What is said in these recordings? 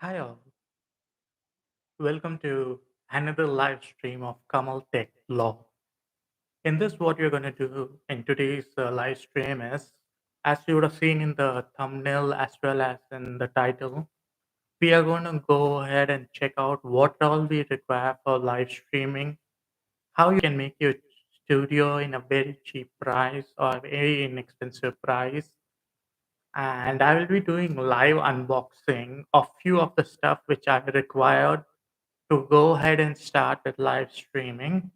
Hi all, welcome to another live stream of Kamal Tech Vlog. In this, what we're going to do in today's live stream is, as you would have seen in the thumbnail as well as in the title, we are going to go ahead and check out what all we require for live streaming, how you can make your studio in a very cheap price or very inexpensive price. And I will be doing live unboxing of few of the stuff which I required to go ahead and start with live streaming.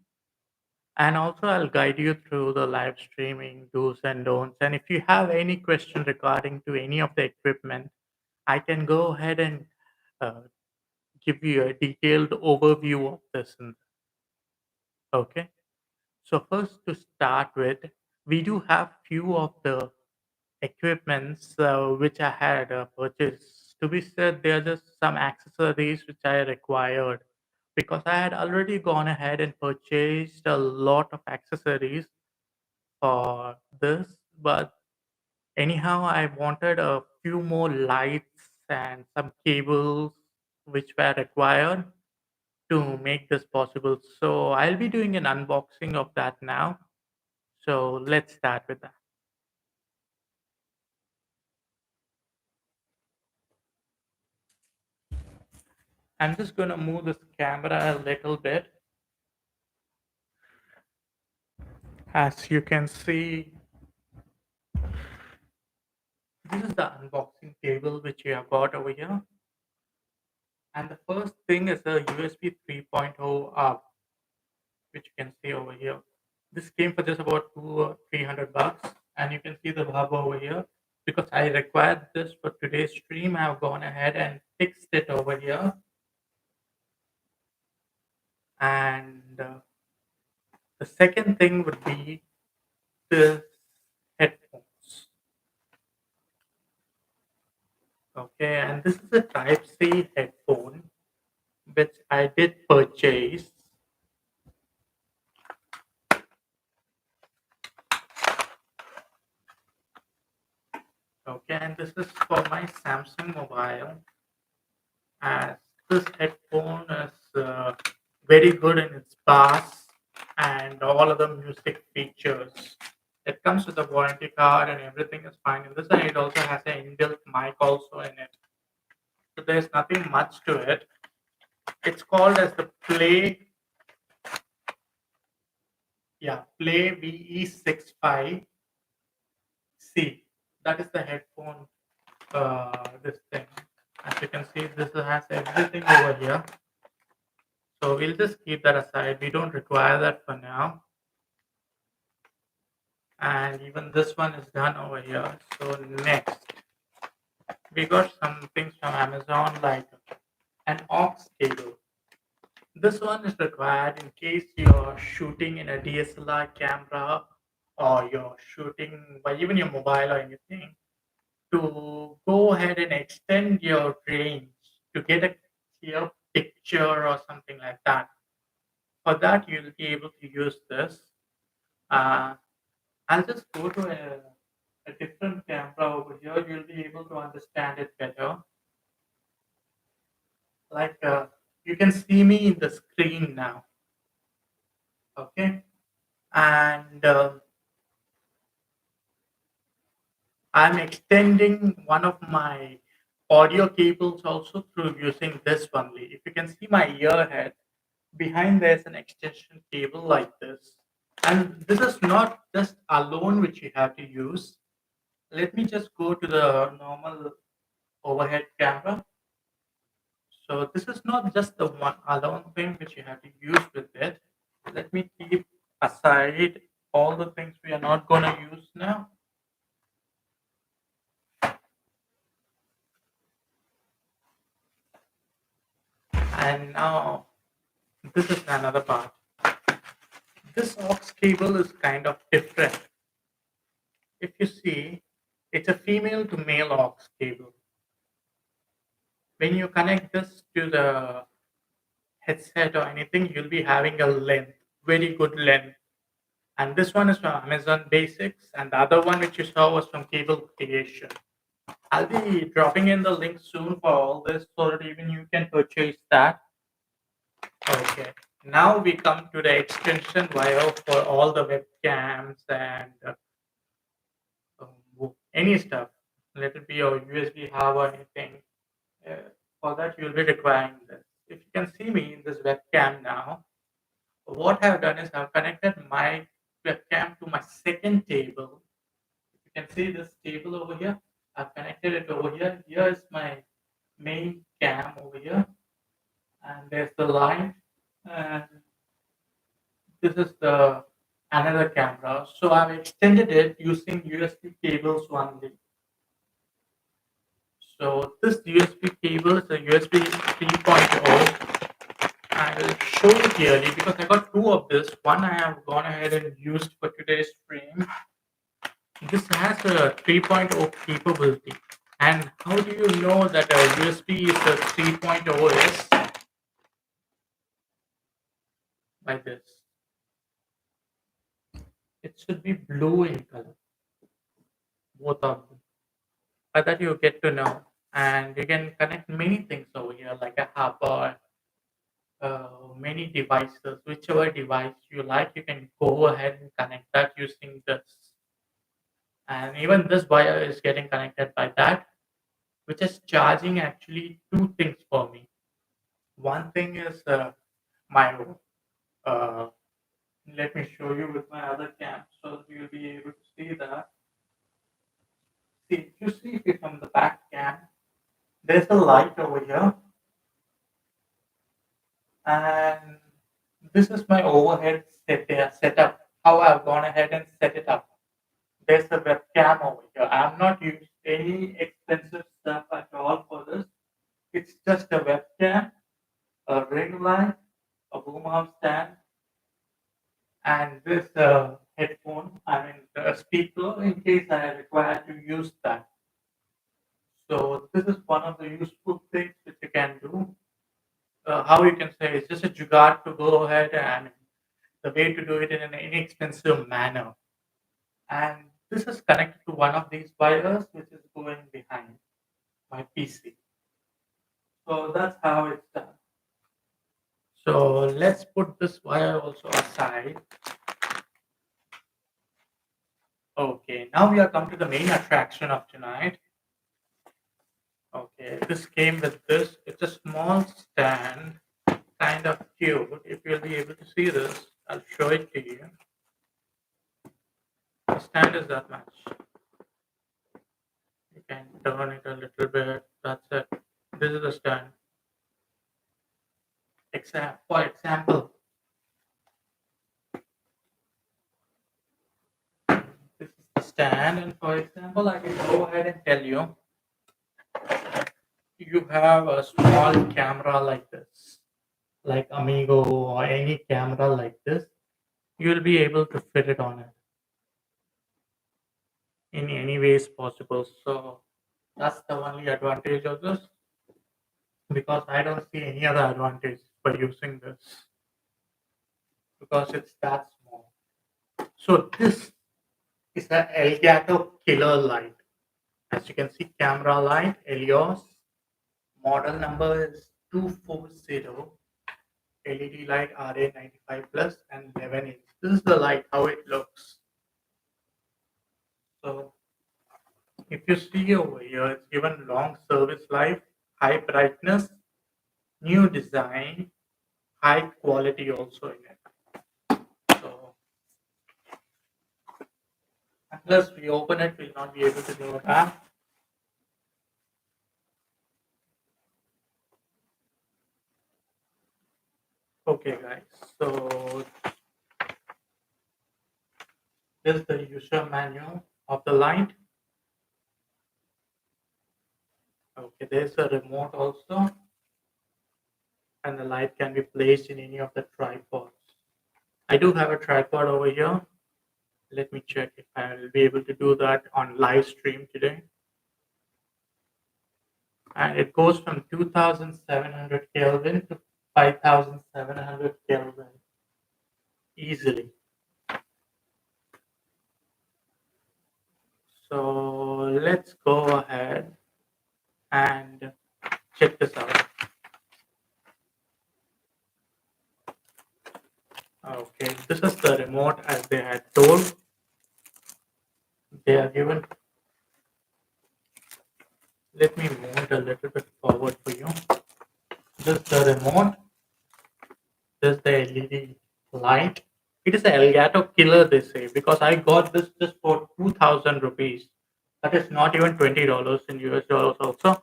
And also, I'll guide you through the live streaming do's and don'ts. And if you have any question regarding to any of the equipment, I can go ahead and uh, give you a detailed overview of this. Okay. So first, to start with, we do have few of the equipments which I had purchased. To be said, they are just some accessories which I required because I had already gone ahead and purchased a lot of accessories for this. But anyhow, I wanted a few more lights and some cables which were required to make this possible. So I'll be doing an unboxing of that now. So let's start with that. I'm just going to move this camera a little bit. As you can see, this is the unboxing table which you have got over here. And the first thing is a USB 3.0 hub, which you can see over here. This came for just about two or 300 bucks. And you can see the hub over here. Because I required this for today's stream, I've gone ahead and fixed it over here. And the second thing would be this headphones. Okay, and this is a Type C headphone which I did purchase. Okay, and this is for my Samsung mobile. As this headphone is very good in its bass and all other music features. It comes with a warranty card and everything is fine in this, and it also has an inbuilt mic also in it. So there's nothing much to it. It's called as the Play VE65C. That is the headphone. This thing, as you can see, this has everything over here. So we'll just keep that aside. We don't require that for now. And even this one is done over here. So next, we got some things from Amazon like an aux cable. This one is required in case you're shooting in a DSLR camera or you're shooting by even your mobile or anything to go ahead and extend your range to get a clear picture or something like that. For that, you'll be able to use this. Uh, I'll just go to a different camera over here. You'll be able to understand it better. Like you can see me in the screen now. Okay. And I'm extending one of my audio cables also through using this only. If you can see my ear head, behind there's an extension cable like this. And this is not just alone which you have to use. Let me just go to the normal overhead camera. So this is not just the one alone thing which you have to use with it. Let me keep aside all the things we are not going to use now. And now this is another part. This aux cable is kind of different. If you see, it's a female to male aux cable. When you connect this to the headset or anything, you'll be having a length, very good length. And this one is from Amazon Basics, and the other one which you saw was from Cable Creation. I'll be dropping in the link soon for all this so that even you can purchase that. Okay. Now we come to the extension wire for all the webcams and any stuff. Let it be your USB hub or anything. For that, you'll be requiring this. If you can see me in this webcam now, what I've done is I've connected my webcam to my second table. You can see this table over here. I've connected it over here. Here is my main cam over here, and there's the line. And this is the another camera. So I've extended it using USB cables only. So this USB cable is a USB 3.0. I will show you clearly because I got two of this. One I have gone ahead and used for today's stream. This has a 3.0 capability. And how do you know that a USB is a 3.0 is? By this. It should be blue in color. Both of them. By that you get to know. And you can connect many things over here like a hub or many devices. Whichever device you like, you can go ahead and connect that using this. And even this wire is getting connected by that, which is charging actually two things for me. One thing is my uh, let me show you with my other cam so you'll be able to see that. See, you see it from the back cam. There's a light over here, and this is my overhead setup. How I've gone ahead and set it up. There's a webcam over here. I'm not used any expensive stuff at all for this. It's just a webcam, a ring light, a boom arm stand, and this headphone. I mean, a speaker in case I require to use that. So this is one of the useful things which you can do. How you can say it's just a jugaad to go ahead and the way to do it in an inexpensive manner. And this is connected to one of these wires which is going behind my PC. So that's how it's done. So let's put this wire also aside. Okay, now we are come to the main attraction of tonight. Okay, this came with this. It's a small stand, kind of cute. If you'll be able to see this, I'll show it to you. The stand is that much. You can turn it a little bit. That's it. This is the stand. For example, this is the stand, and for example, I can go ahead and tell you you have a small camera like this, like Amigo or any camera like this, you'll be able to fit it on it in any ways possible. So that's the only advantage of this because I don't see any other advantage for using this because it's that small. So this is an Elgato killer light. As you can see, camera light, Helios. Model number is 240. LED light RA95 plus and 11 inch. This is the light, how it looks. So if you see over here, it's given long service life, high brightness, new design, high quality also in it. So unless we open it, we'll not be able to do that. Okay, guys. So this is the user manual of the light. Okay, there's a remote also, and the light can be placed in any of the tripods. I do have a tripod over here. Let me check if I will be able to do that on live stream today. And it goes from 2700 Kelvin to 5700 Kelvin easily. So let's go ahead and check this out. Okay, this is the remote as they had told. They are given. Let me move it a little bit forward for you. This is the remote. This is the LED light. It is the Elgato killer, they say, because I got this just for 2000 rupees. That is not even $20 in US dollars, also.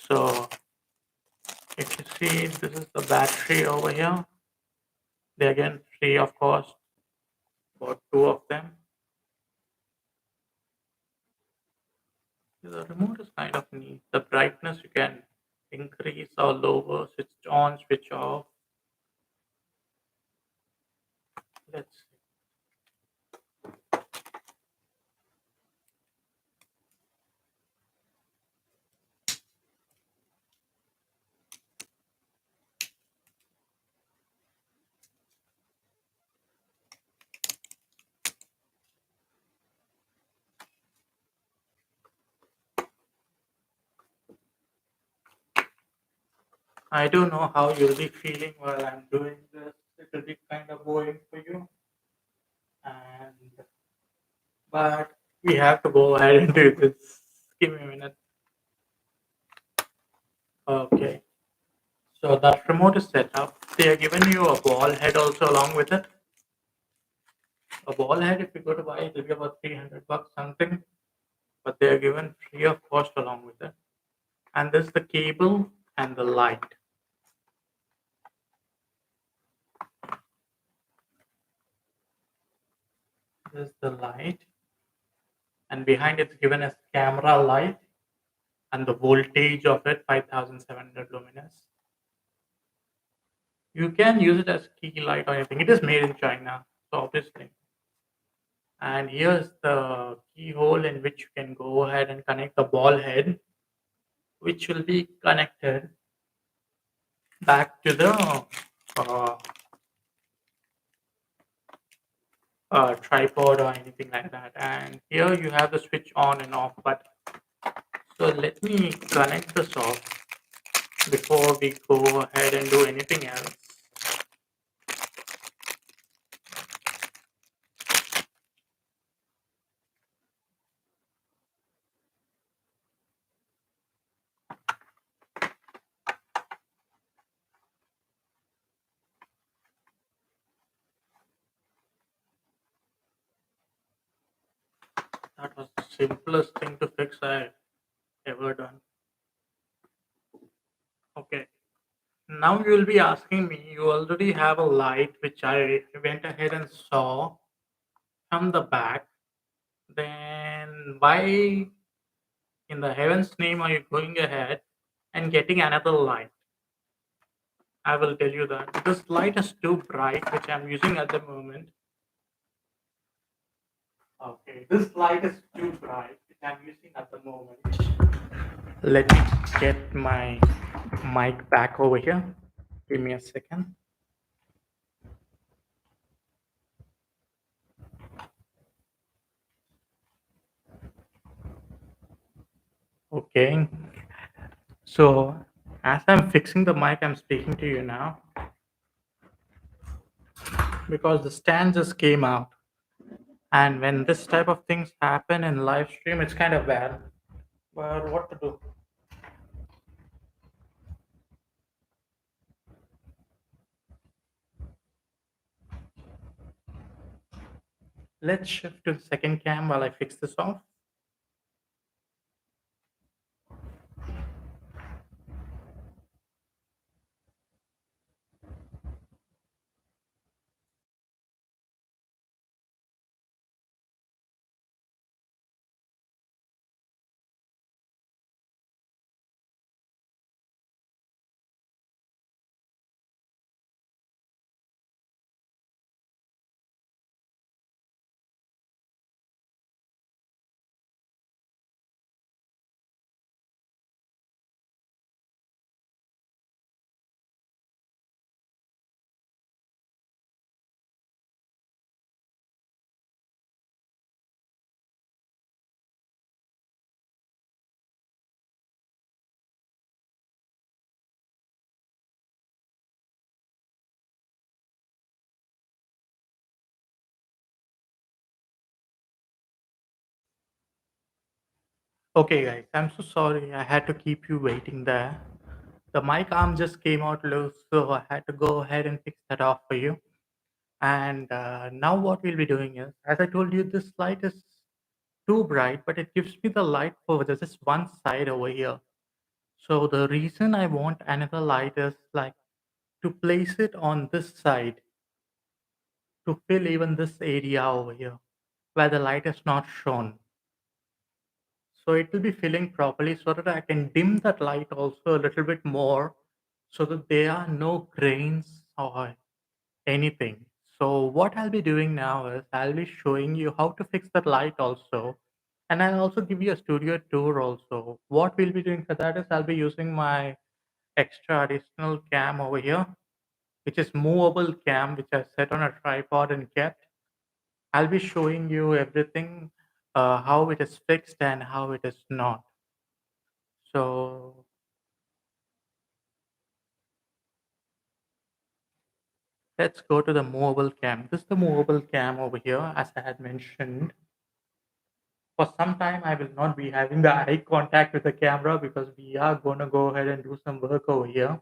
So, if you see, this is the battery over here. They again free of cost for two of them. The remote is kind of neat. The brightness you can increase or lower, switch on, switch off. Let's see. I don't know how you'll be feeling while I'm doing this. It will be kind of boring for you. And but we have to go ahead and do this. Give me a minute. Okay. So that remote is set up. They are giving you a ball head also along with it. A ball head, if you go to buy, it will be about 300 bucks something. But they are given free of cost along with it. And this is the cable and the light. This is the light. And behind it's given as camera light and the voltage of it 5700 luminous. You can use it as key light or anything. It is made in China, so obviously. And here's the keyhole in which you can go ahead and connect the ball head, which will be connected back to the uh, tripod or anything like that. And here you have the switch on and off button. So let me connect this off before we go ahead and do anything else. That was the simplest thing to fix I ever done. Okay. Now you will be asking me, you already have a light which I went ahead and saw from the back. Then why in the heaven's name are you going ahead and getting another light? I will tell you that. This light is too bright, which I'm using at the moment. Okay, this light is too bright, which I'm using at the moment. Let me get my mic back over here. Give me a second. Okay. So as I'm fixing the mic, I'm speaking to you now because the stand just came out. And when this type of things happen in live stream, it's kind of bad. But what to do? Let's shift to the second cam while I fix this off. Okay, guys, I'm so sorry. I had to keep you waiting there. The mic arm just came out loose, so I had to go ahead and fix that off for you. And now, what we'll be doing is, as I told you, this light is too bright, but it gives me the light for just one side over here. So, the reason I want another light is like to place it on this side to fill even this area over here where the light is not shown. So it will be filling properly so that I can dim that light also a little bit more so that there are no grains or anything. So what I'll be doing now is I'll be showing you how to fix that light also. And I'll also give you a studio tour also. What we'll be doing for that is I'll be using my extra additional cam over here, which is movable cam, which I set on a tripod and kept. I'll be showing you everything, how it is fixed and how it is not. So let's go to the movable cam. This is the movable cam over here, as I had mentioned. For some time, I will not be having the eye contact with the camera because we are going to go ahead and do some work over here.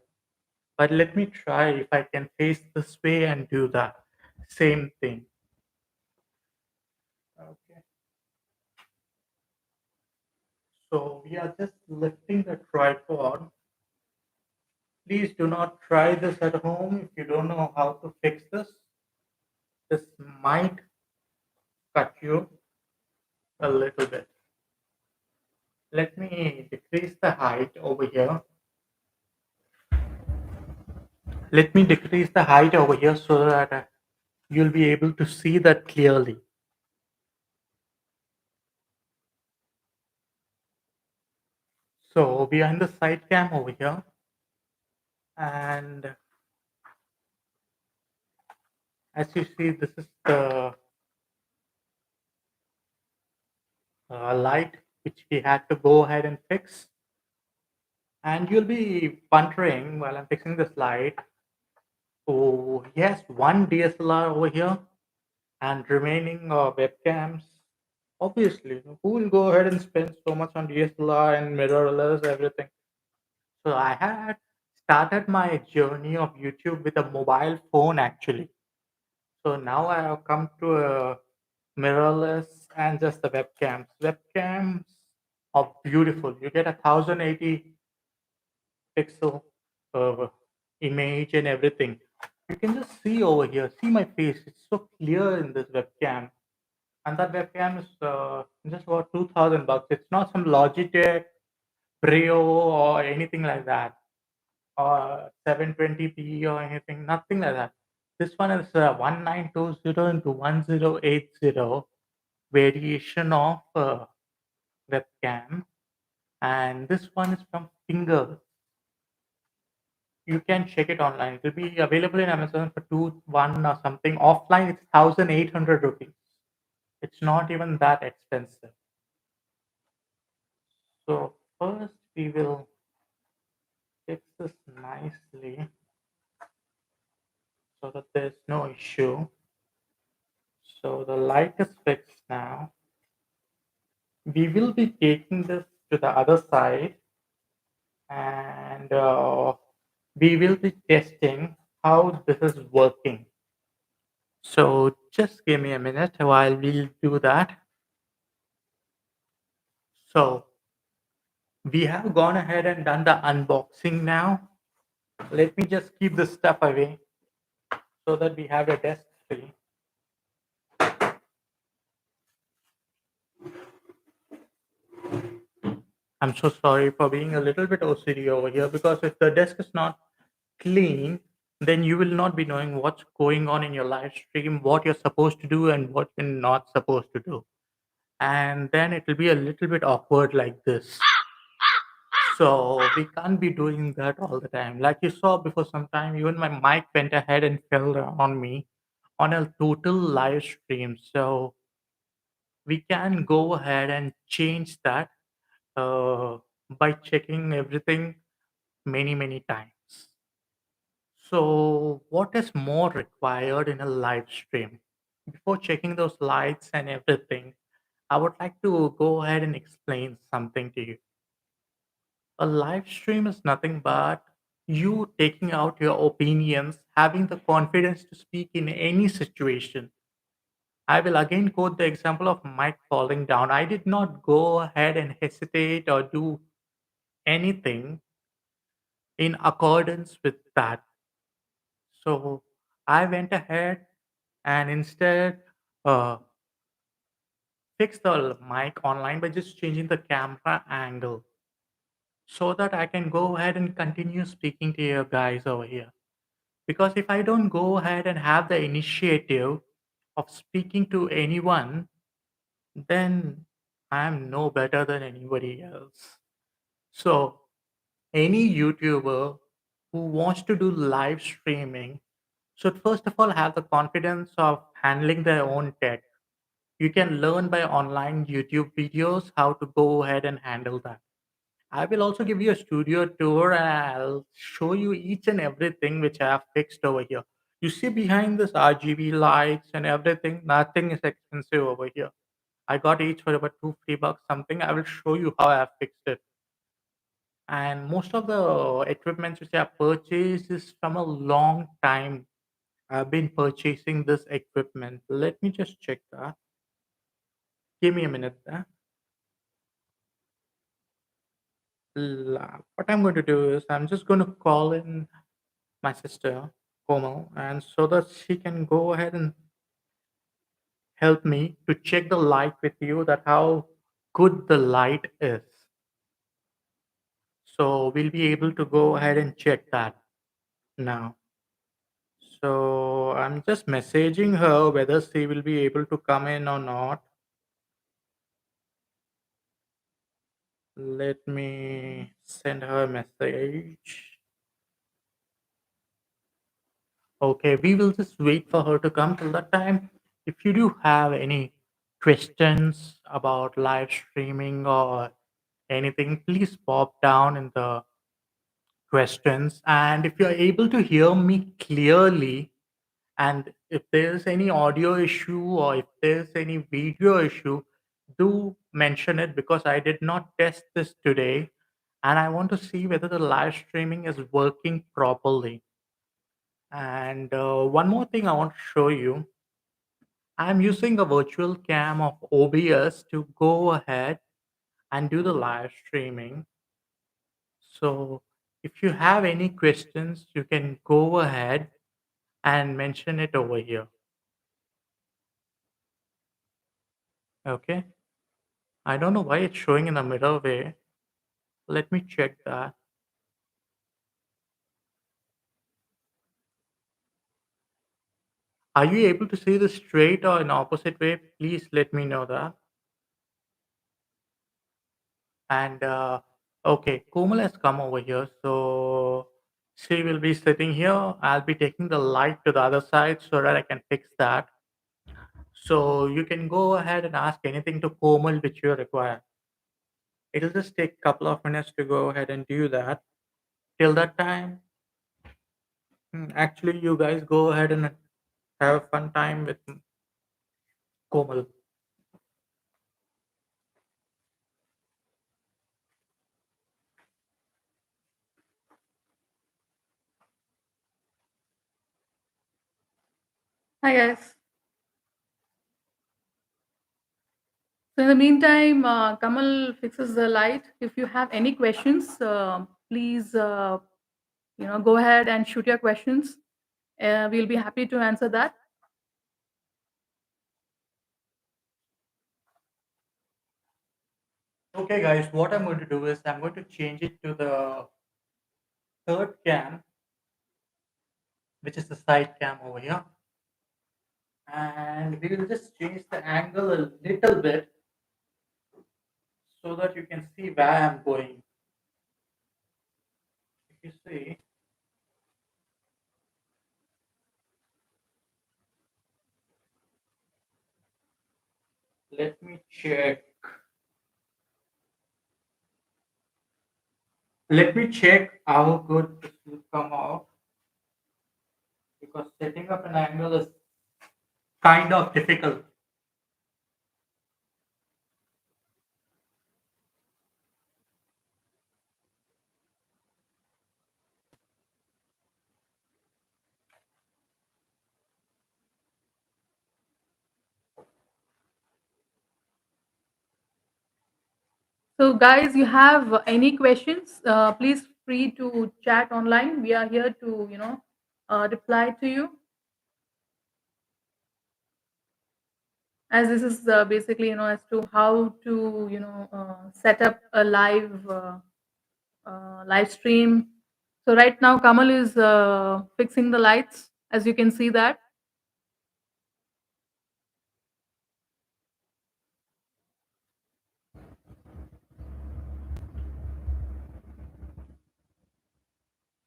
But let me try if I can face this way and do the same thing. Okay. So we are just lifting the tripod. Please do not try this at home if you don't know how to fix this. This might cut you a little bit. Let me decrease the height over here. Let me decrease the height over here so that you'll be able to see that clearly. So behind the side cam over here, and as you see, this is the light which we had to go ahead and fix. And you'll be wondering while I'm fixing this light, oh yes, one DSLR over here and remaining webcams. Obviously, who will go ahead and spend so much on DSLR and mirrorless everything? So I had started my journey of YouTube with a mobile phone actually. So now I have come to a mirrorless and just the webcams. Webcams are beautiful. You get a 1080 pixel uh, image and everything. You can just see over here, see my face. It's so clear in this webcam. And that webcam is just about 2000 bucks. It's not some Logitech Brio or anything like that, or 720p or anything, nothing like that. This one is 1920 into 1080 variation of webcam, and this one is from Finger. You can check it online. It will be available in Amazon for 2 1 or something. Offline, it's 1800 rupees. It's not even that expensive. So first we will fix this nicely so that there's no issue. So the light is fixed now. We will be taking this to the other side and we will be testing how this is working. So just give me a minute while we'll do that. So we have gone ahead and done the unboxing now. Let me just keep the stuff away so that we have a desk free. I'm so sorry for being a little bit OCD over here because if the desk is not clean, then you will not be knowing what's going on in your live stream, what you're supposed to do, and what you're not supposed to do. And then it will be a little bit awkward like this. So we can't be doing that all the time. Like you saw before some time, even my mic went ahead and fell down on me on a total live stream. So we can go ahead and change that uh, by checking everything many times. So, what is more required in a live stream? Before checking those lights and everything, I would like to go ahead and explain something to you. A live stream is nothing but you taking out your opinions, having the confidence to speak in any situation. I will again quote the example of Mike falling down. I did not go ahead and hesitate or do anything in accordance with that. So I went ahead and instead uh, fixed the mic online by just changing the camera angle so that I can go ahead and continue speaking to you guys over here. Because if I don't go ahead and have the initiative of speaking to anyone, then I'm no better than anybody else. So, any YouTuber who wants to do live streaming should first of all have the confidence of handling their own tech. You can learn by online YouTube videos how to go ahead and handle that. I will also give you a studio tour and I'll show you each and everything which I have fixed over here. You see behind this RGB lights and everything, nothing is expensive over here. I got each for about two, $3 something. I will show you how I have fixed it. And most of the equipment which I have purchased is from a long time. I've been purchasing this equipment. Let me just check that. Give me a minute there. What I'm going to do is I'm just going to call in my sister, Komal, and so that she can go ahead and help me to check the light with you that how good the light is. So we'll be able to go ahead and check that now. So I'm just messaging her whether she will be able to come in or not. Let me send her a message. Okay, we will just wait for her to come till that time. If you do have any questions about live streaming or anything, please pop down in the questions. And if you're able to hear me clearly, and if there's any audio issue or if there's any video issue, do mention it because I did not test this today and I want to see whether the live streaming is working properly. And one more thing I want to show you, I'm using a virtual cam of OBS to go ahead and do the live streaming. So if you have any questions, you can go ahead and mention it over here. Okay. I don't know why it's showing in the middle way. Let me check that. Are you able to see this straight or in opposite way? Please let me know that. And okay, Komal has come over here. So she will be sitting here. I'll be taking the light to the other side so that I can fix that. So you can go ahead and ask anything to Komal which you require. It'll just take a couple of minutes to go ahead and do that. Till that time, actually, you guys go ahead and have a fun time with Komal. Hi guys. So in the meantime, Kamal fixes the light. If you have any questions, please go ahead and shoot your questions. We'll be happy to answer that. Okay, guys, what I'm going to do is I'm going to change it to the third cam, which is the side cam over here. And we will just change the angle a little bit so that you can see where I'm going. If you see, let me check. Let me check how good this will come out because setting up an angle is kind of difficult. So, guys, you have any questions? Please free to chat online. We are here to reply to you. As this is basically as to how to set up a live stream. So right now Kamal is fixing the lights, as you can see that.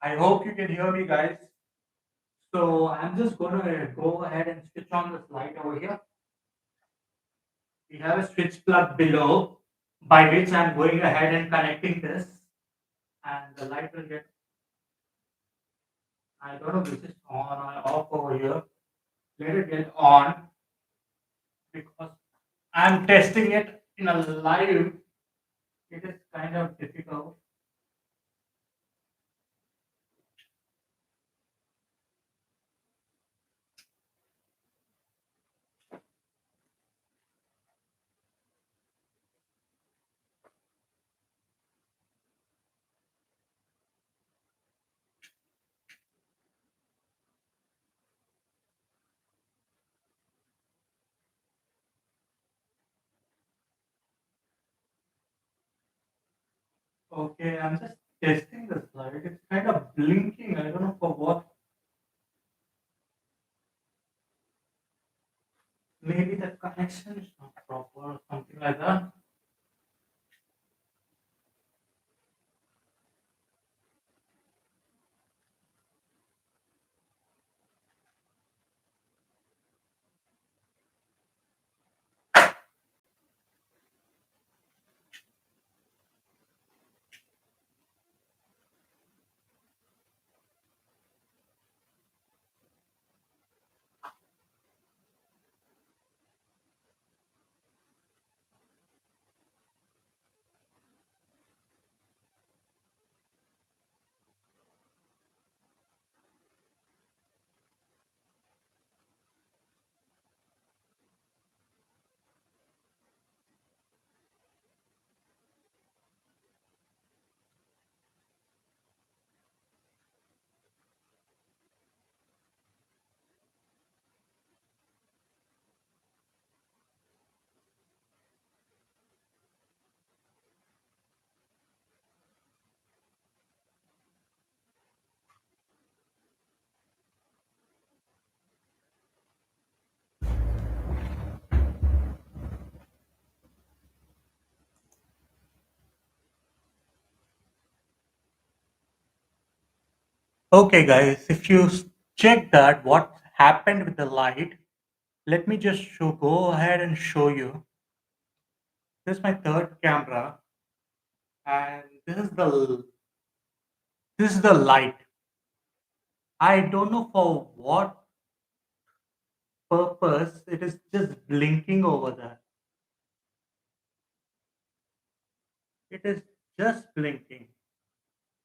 I hope you can hear me, guys. So I'm just gonna go ahead and switch on this light over here. We have a switch plug below by which I'm going ahead and connecting this, and the light will get. I don't know if it's on or off over here. Let it get on because I'm testing it in a live. It is kind of difficult. Okay, I'm just testing this light. It's kind of blinking. I don't know for what. Maybe the connection is not proper or something like that. Okay, guys, if you check that, what happened with the light, let me just go ahead and show you. This is my third camera, and this is the light. I don't know for what purpose it is just blinking over there. It is just blinking.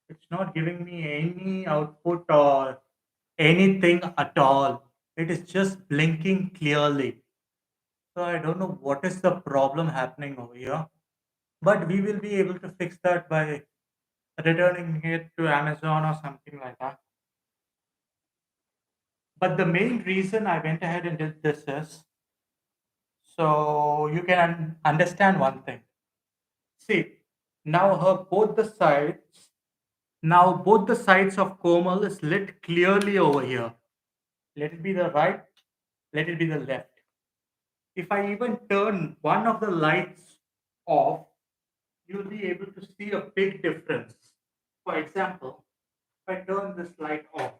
It's not giving me any output or anything at all. It is just blinking clearly. So I don't know what is the problem happening over here. But we will be able to fix that by returning it to Amazon or something like that. But the main reason I went ahead and did this is so you can understand one thing. See, now both the sides of Komal is lit clearly over here. Let it be the right, let it be the left. If I even turn one of the lights off, you'll be able to see a big difference. For example, if I turn this light off,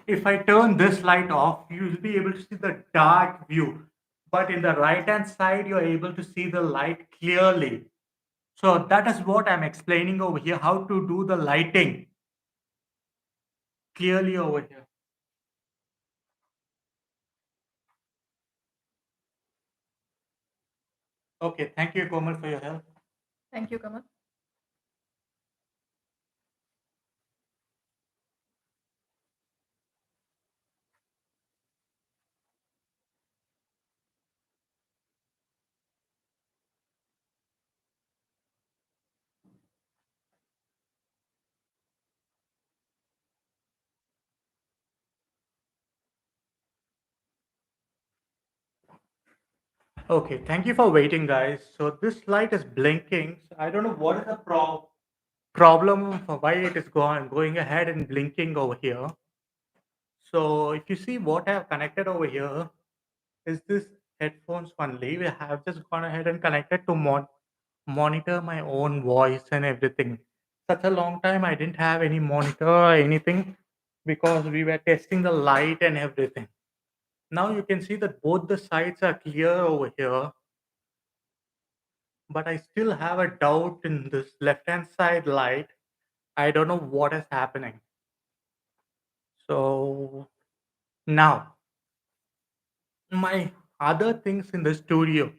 if I turn this light off, you'll be able to see the dark view. But in the right hand side, you're able to see the light clearly. So that is what I'm explaining over here, how to do the lighting clearly over here. Okay, thank you, Komal, for your help. Thank you, Kamal. Okay, thank you for waiting, guys. So this light is blinking. So I don't know what is the problem for why it is going ahead and blinking over here. So if you see what I have connected over here is this headphones only. We have just gone ahead and connected to monitor my own voice and everything. Such a long time I didn't have any monitor or anything because we were testing the light and everything. Now you can see that both the sides are clear over here, but I still have a doubt in this left hand side light. I don't know what is happening. So now my other things in the studio,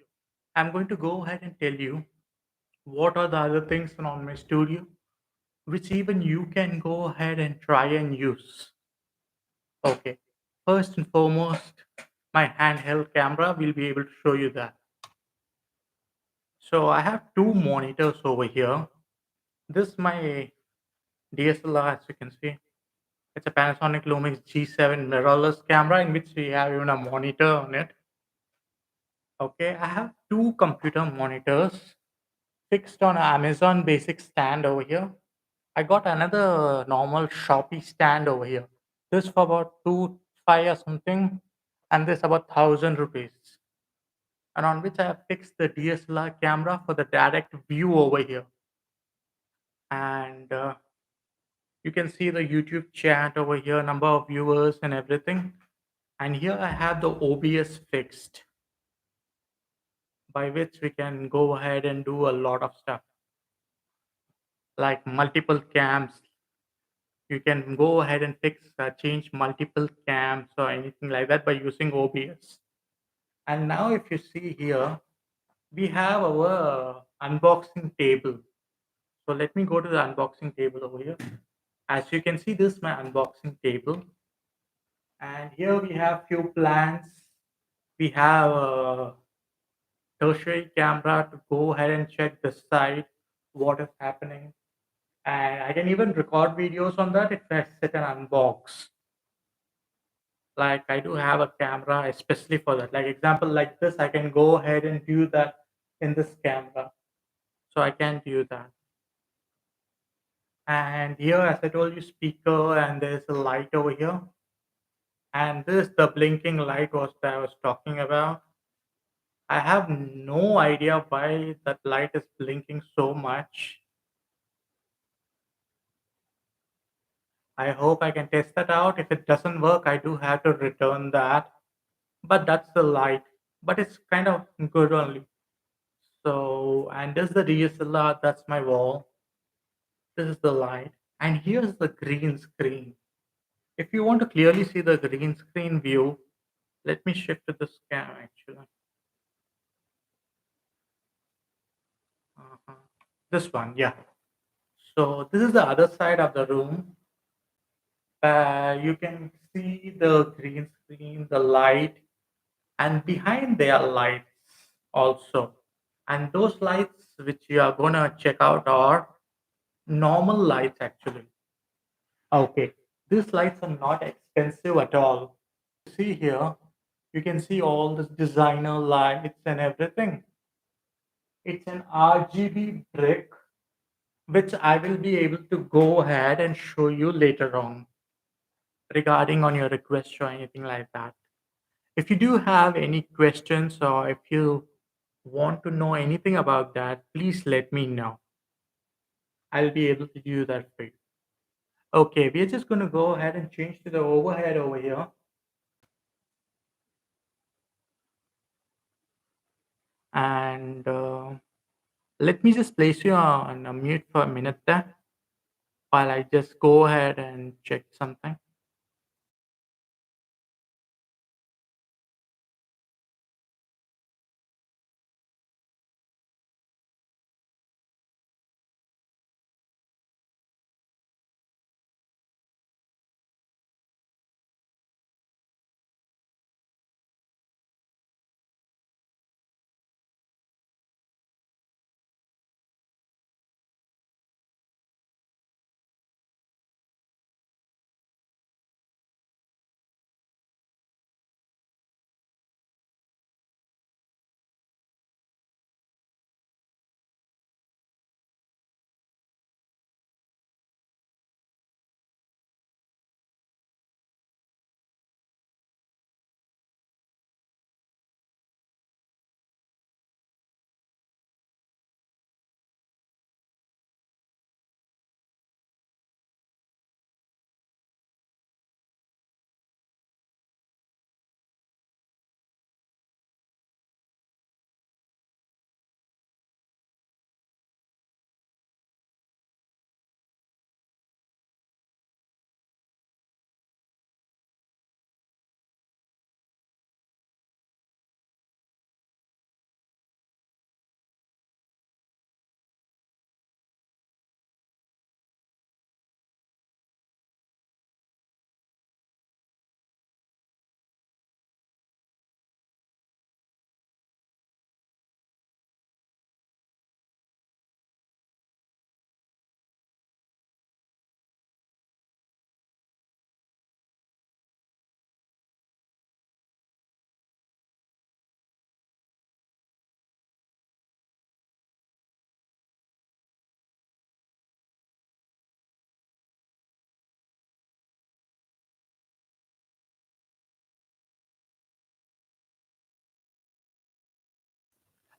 I'm going to go ahead and tell you what are the other things on my studio which even you can go ahead and try and use. Okay, first and foremost, my handheld camera will be able to show you that. So I have two monitors over here. This is my DSLR, as you can see. It's a Panasonic Lumix G7 mirrorless camera in which we have even a monitor on it. Okay, I have two computer monitors fixed on an Amazon basic stand over here. I got another normal Shopee stand over here. This for about two five or something, and this about 1,000 rupees. And on which I have fixed the DSLR camera for the direct view over here. And you can see the YouTube chat over here, number of viewers and everything. And here I have the OBS fixed, by which we can go ahead and do a lot of stuff like multiple cams. You can go ahead and change multiple cams or anything like that by using OBS. And now if you see here, we have our unboxing table. So let me go to the unboxing table over here. As you can see, this is my unboxing table. And here we have few plants. We have a tertiary camera to go ahead and check the site, what is happening. And I can even record videos on that if I sit and unbox. Like I do have a camera especially for that. Like example like this, I can go ahead and view that in this camera. So I can view that. And here, as I told you, speaker and there's a light over here. And this the blinking light was that I was talking about. I have no idea why that light is blinking so much. I hope I can test that out. If it doesn't work, I do have to return that. But that's the light. But it's kind of good only. So, and this is the DSLR, that's my wall. This is the light. And here's the green screen. If you want to clearly see the green screen view, let me shift to the cam actually. Uh-huh. This one, yeah. So this is the other side of the room. You can see the green screen, the light, and behind there are lights also. And those lights which you are gonna check out are normal lights actually. Okay, these lights are not expensive at all. See here, you can see all this designer lights and everything. It's an RGB brick, which I will be able to go ahead and show you later on regarding on your request or anything like that. If you do have any questions or if you want to know anything about that, please let me know. I'll be able to do that for you. Okay, we're just going to go ahead and change to the overhead over here. And let me just place you on a mute for a minute there while I just go ahead and check something.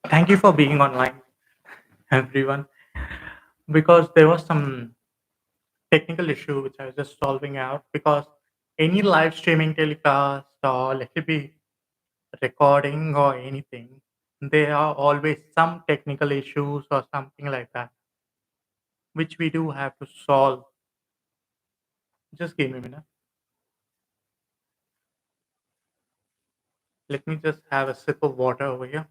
Thank you for being online, everyone, because there was some technical issue which I was just solving out. Because any live streaming telecast or let it be recording or anything, there are always some technical issues or something like that, which we do have to solve. Just give me a minute. Let me just have a sip of water over here.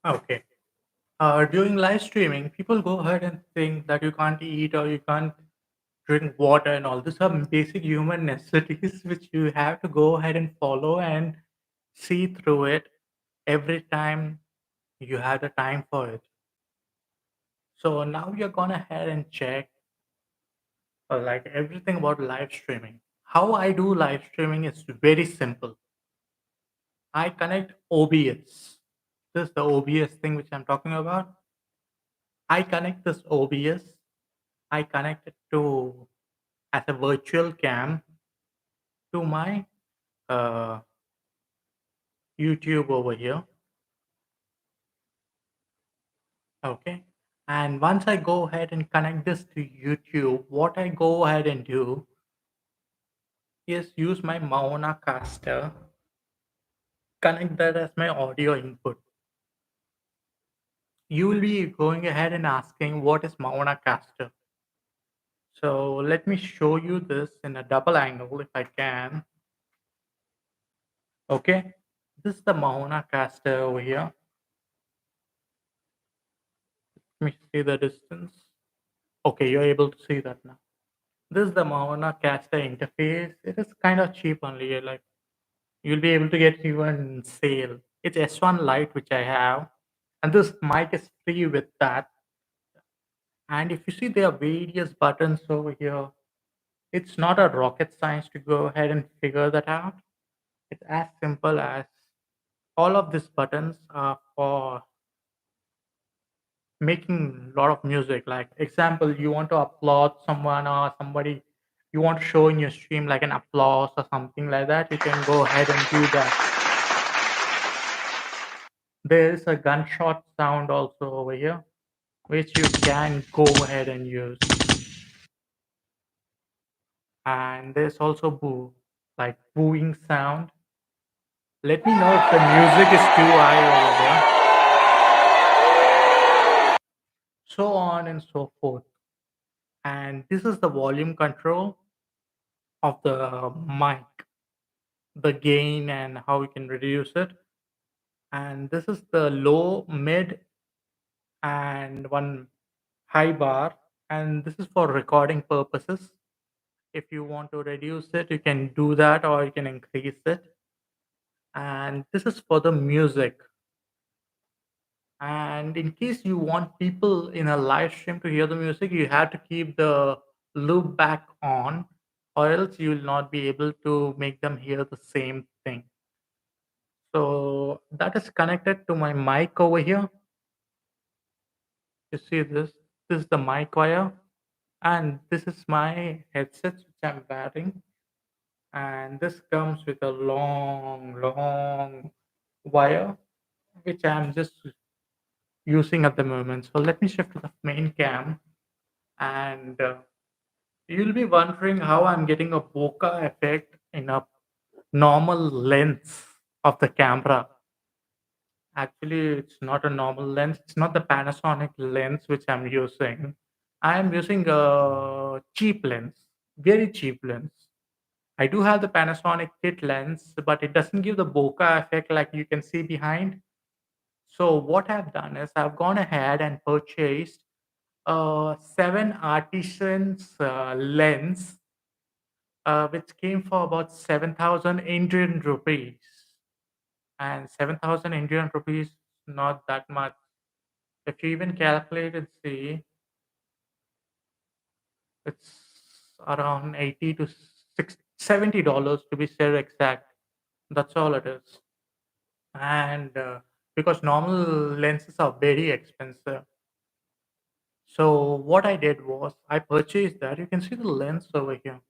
Okay. During live streaming, people go ahead and think that you can't eat or you can't drink water and all. These are basic human necessities which you have to go ahead and follow and see through it every time you have the time for it. So now you're gonna ahead and check like everything about live streaming. How I do live streaming is very simple. I connect OBS. This is the OBS thing which I'm talking about. I connect this OBS. I connect it to as a virtual cam to my uh, YouTube over here. Okay. And once I go ahead and connect this to YouTube, what I go ahead and do is use my Mauna caster, connect that as my audio input. You will be going ahead and asking what is Mauna caster. So let me show you this in a double angle if I can. Okay. This is the Mauna caster over here. Let me see the distance. Okay, you're able to see that now. This is the Mauna caster interface. It is kind of cheap only. Like you'll be able to get even sale. It's S1 Lite which I have, and this mic is free with that. And if you see, there are various buttons over here. It's not a rocket science to go ahead and figure that out. It's as simple as all of these buttons are for making a lot of music. Like example, you want to applaud someone or somebody, you want to show in your stream like an applause or something like that. You can go ahead and do that. There is a gunshot sound also over here, which you can go ahead and use. And there's also boo, like booing sound. Let me know if the music is too high over there. So on and so forth. And this is the volume control of the mic, the gain and how we can reduce it. And this is the low, mid, and one high bar. And this is for recording purposes. If you want to reduce it, you can do that or you can increase it. And this is for the music. And in case you want people in a live stream to hear the music, you have to keep the loop back on, or else you will not be able to make them hear the same thing. So that is connected to my mic over here. You see this? This is the mic wire, and this is my headset which I'm wearing. And this comes with a long wire which I'm just using at the moment. So let me shift to the main cam, and you'll be wondering how I'm getting a bokeh effect in a normal lens of the camera. Actually, it's not a normal lens. It's not the Panasonic lens which I'm using. I'm using a cheap lens, very cheap lens. I do have the Panasonic kit lens, but it doesn't give the bokeh effect like you can see behind. So what I've done is I've gone ahead and purchased a 7 artisans lens, which came for about 7,000 Indian rupees. And 7,000 Indian rupees, not that much. If you even calculate and see, it's around 80 to $70 to be said exact. That's all it is. And because normal lenses are very expensive. So what I did was I purchased that. You can see the lens over here.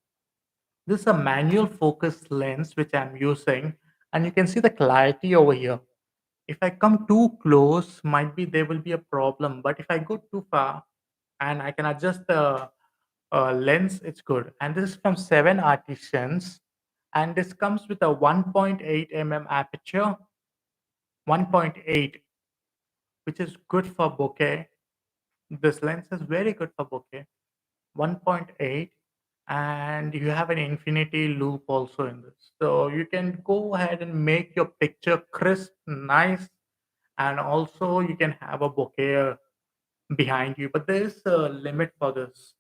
This is a manual focus lens which I'm using, and you can see the clarity over here. If I come too close, might be there will be a problem. But if I go too far and I can adjust the lens, it's good. And this is from Seven Artisans, and this comes with a 1.8 mm aperture, 1.8, which is good for bokeh. This lens is very good for bokeh. 1.8, and you have an infinity loop also in this, so you can go ahead and make your picture crisp, nice, and also you can have a bokeh behind you, but there is a limit for this.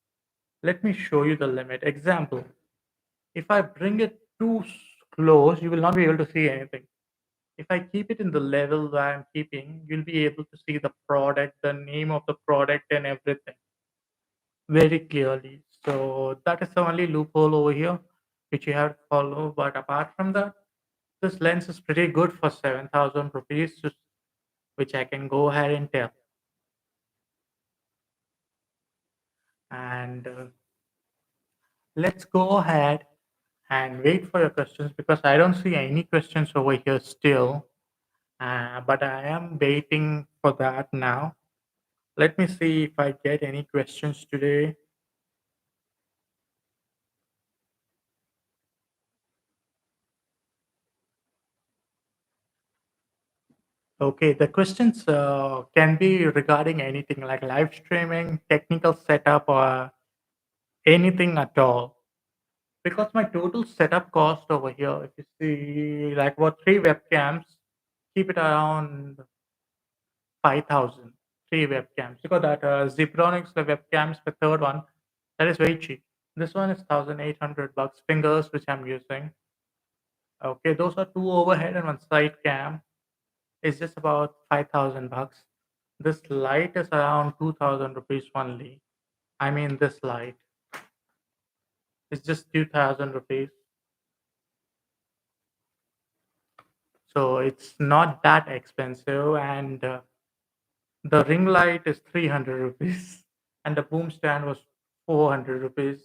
Let me show you the limit. Example, if I bring it too close, you will not be able to see anything. If I keep it in the level that I'm keeping, you'll be able to see the product, the name of the product, and everything very clearly. So that is the only loophole over here which you have to follow. But apart from that, this lens is pretty good for 7,000 rupees, which I can go ahead and tell. And let's go ahead and wait for your questions because I don't see any questions over here still. But I am waiting for that now. Let me see if I get any questions today. Okay, the questions can be regarding anything like live streaming, technical setup, or anything at all. Because my total setup cost over here, if you see, like what three webcams, keep it around 5,000. Three webcams. Because that Zebronics the webcams, the third one, that is very cheap. This one is 1,800 bucks. Fingers, which I'm using. Okay, those are two overhead and one side cam. It's just about 5,000 bucks. This light is around 2,000 rupees only. I mean, this light is just 2,000 rupees. So it's not that expensive. And the ring light is 300 rupees. And the boom stand was 400 rupees.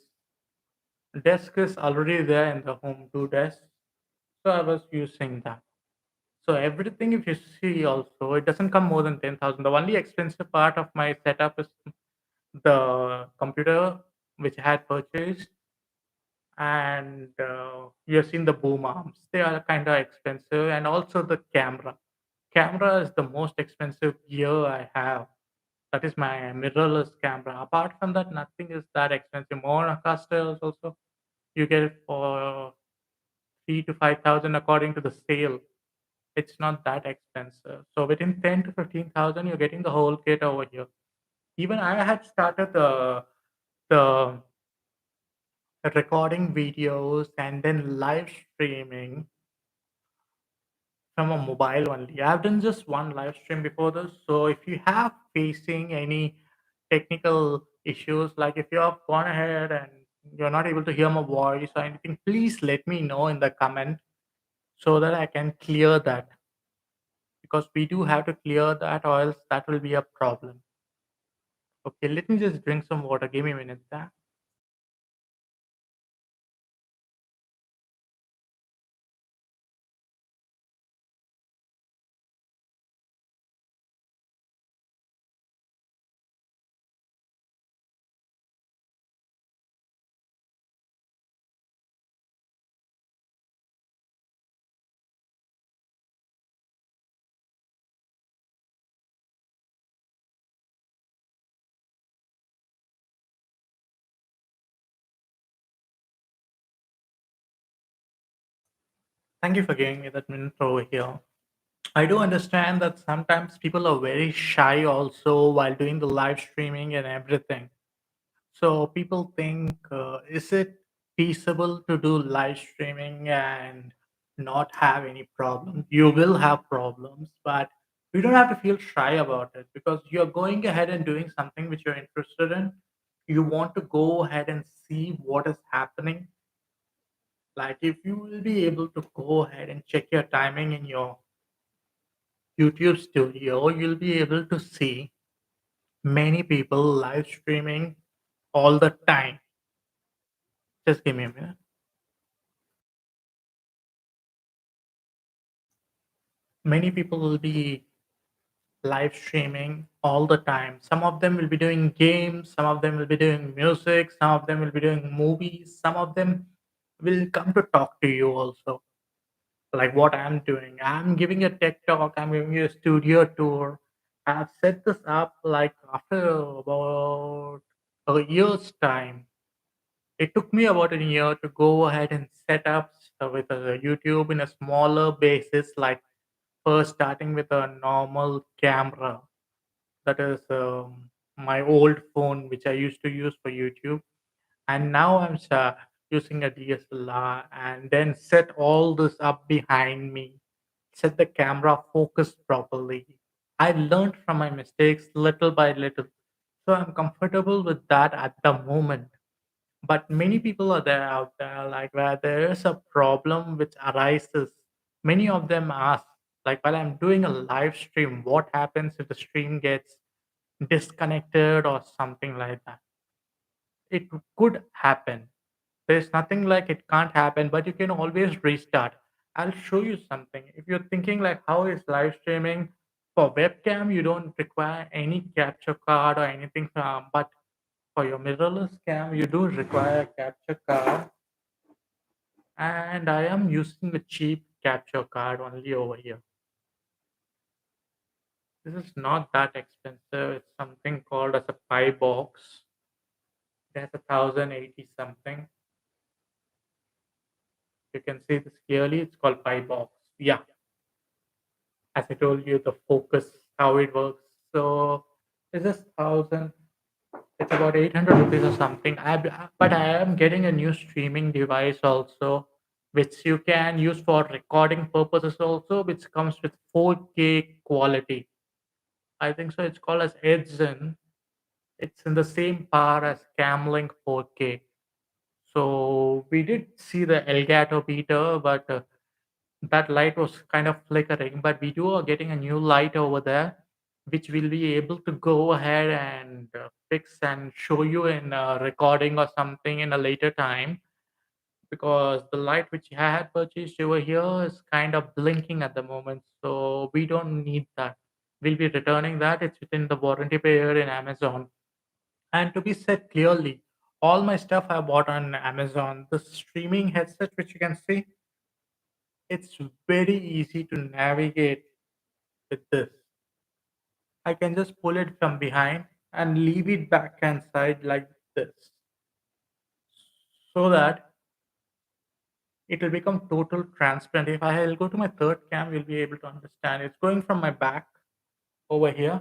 Desk is already there in the home, two desks. So I was using that. So everything, if you see also, it doesn't come more than 10,000. The only expensive part of my setup is the computer which I had purchased, and you've seen the boom arms. They are kind of expensive, and also the camera. Camera is the most expensive gear I have. That is my mirrorless camera. Apart from that, nothing is that expensive. More casters also you get it for 3 to 5,000 according to the sale. It's not that expensive. So within 10 to 15,000, you're getting the whole kit over here. Even I had started the recording videos and then live streaming from a mobile only. I've done just one live stream before this. So if you have facing any technical issues, like if you have gone ahead and you're not able to hear my voice or anything, please let me know in the comment so that I can clear that, because we do have to clear that or else that will be a problem. Okay, let me just drink some water. Give me a minute there. Thank you for giving me that minute over here. I do understand that sometimes people are very shy also while doing the live streaming and everything. So people think, is it feasible to do live streaming and not have any problems? You will have problems, but you don't have to feel shy about it because you're going ahead and doing something which you're interested in. You want to go ahead and see what is happening. Like if you will be able to go ahead and check your timing in your YouTube studio, you'll be able to see many people live streaming all the time. Just give me a minute. Many people will be live streaming all the time. Some of them will be doing games, some of them will be doing music, some of them will be doing movies, some of them will come to talk to you also. Like what I'm doing. I'm giving a tech talk, I'm giving you a studio tour. I've set this up like after about a year's time. It took me about a year to go ahead and set up with a YouTube in a smaller basis, like first starting with a normal camera. That is my old phone, which I used to use for YouTube. And now I'm using a DSLR and then set all this up behind me, set the camera focused properly. I learned from my mistakes little by little. So I'm comfortable with that at the moment. But many people are there out there, like where there is a problem which arises. Many of them ask, like while I'm doing a live stream, what happens if the stream gets disconnected or something like that? It could happen. There's nothing like it can't happen, but you can always restart. I'll show you something. If you're thinking like how is live streaming for webcam, you don't require any capture card or anything, but for your mirrorless cam, you do require a capture card, and I am using a cheap capture card only over here. This is not that expensive. It's something called as a Pi box. That's 1080 something. You can see this clearly. It's called Pi box. Yeah, as I told you, the focus, how it works. So this is 1000. It's about 800 rupees or something. But I am getting a new streaming device also, which you can use for recording purposes also, which comes with 4K quality. I think so. It's called as Edson. It's in the same power as Camlink 4K. So we did see the Elgato beater, but that light was kind of flickering. But we do are getting a new light over there, which will be able to go ahead and fix and show you in a recording or something in a later time. Because the light which I had purchased over here is kind of blinking at the moment, so we don't need that. We'll be returning that. It's within the warranty period in Amazon. And to be said clearly, all my stuff I bought on Amazon. The streaming headset, which you can see, it's very easy to navigate with this. I can just pull it from behind and leave it back and side like this so that it will become total transparent. If I'll go to my third cam, you'll be able to understand. It's going from my back over here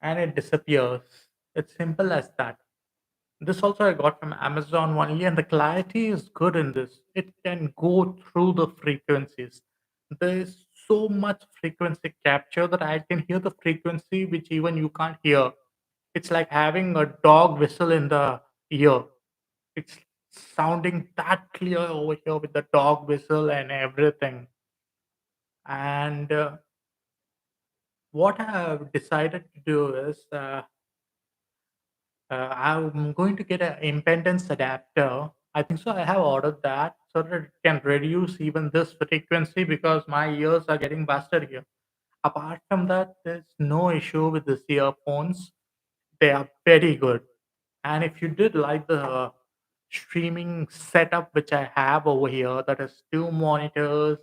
and it disappears. It's simple as that. This also I got from Amazon only, and the clarity is good in this. It can go through the frequencies. There is so much frequency capture that I can hear the frequency which even you can't hear. It's like having a dog whistle in the ear. It's sounding that clear over here with the dog whistle and everything. And what I have decided to do is I'm going to get an impedance adapter. I think so. I have ordered that so that it can reduce even this frequency because my ears are getting busted here. Apart from that, there's no issue with these earphones. They are very good. And if you did like the streaming setup which I have over here, that is two monitors,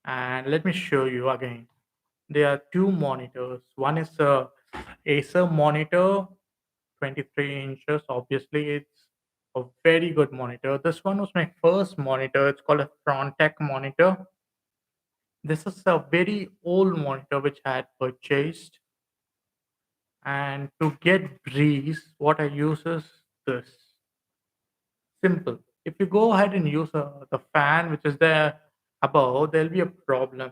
and let me show you again. There are two monitors. One is a Acer monitor, 23 inches. Obviously, it's a very good monitor. This one was my first monitor. It's called a Frontech monitor. This is a very old monitor which I had purchased. And to get breeze, what I use is this. Simple. If you go ahead and use the fan which is there above, there'll be a problem.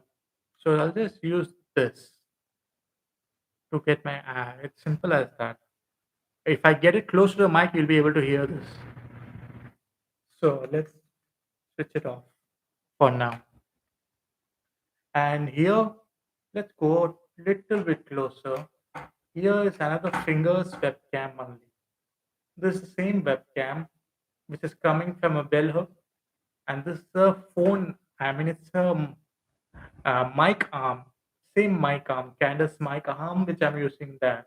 So I'll just use this to get my air. It's simple as that. If I get it close to the mic, you'll be able to hear this. So let's switch it off for now. And here, let's go a little bit closer. Here is another fingers webcam only. This is the same webcam which is coming from a bell hook, and this is a phone. I mean, it's a mic arm, same mic arm, Candace mic arm, which I'm using there.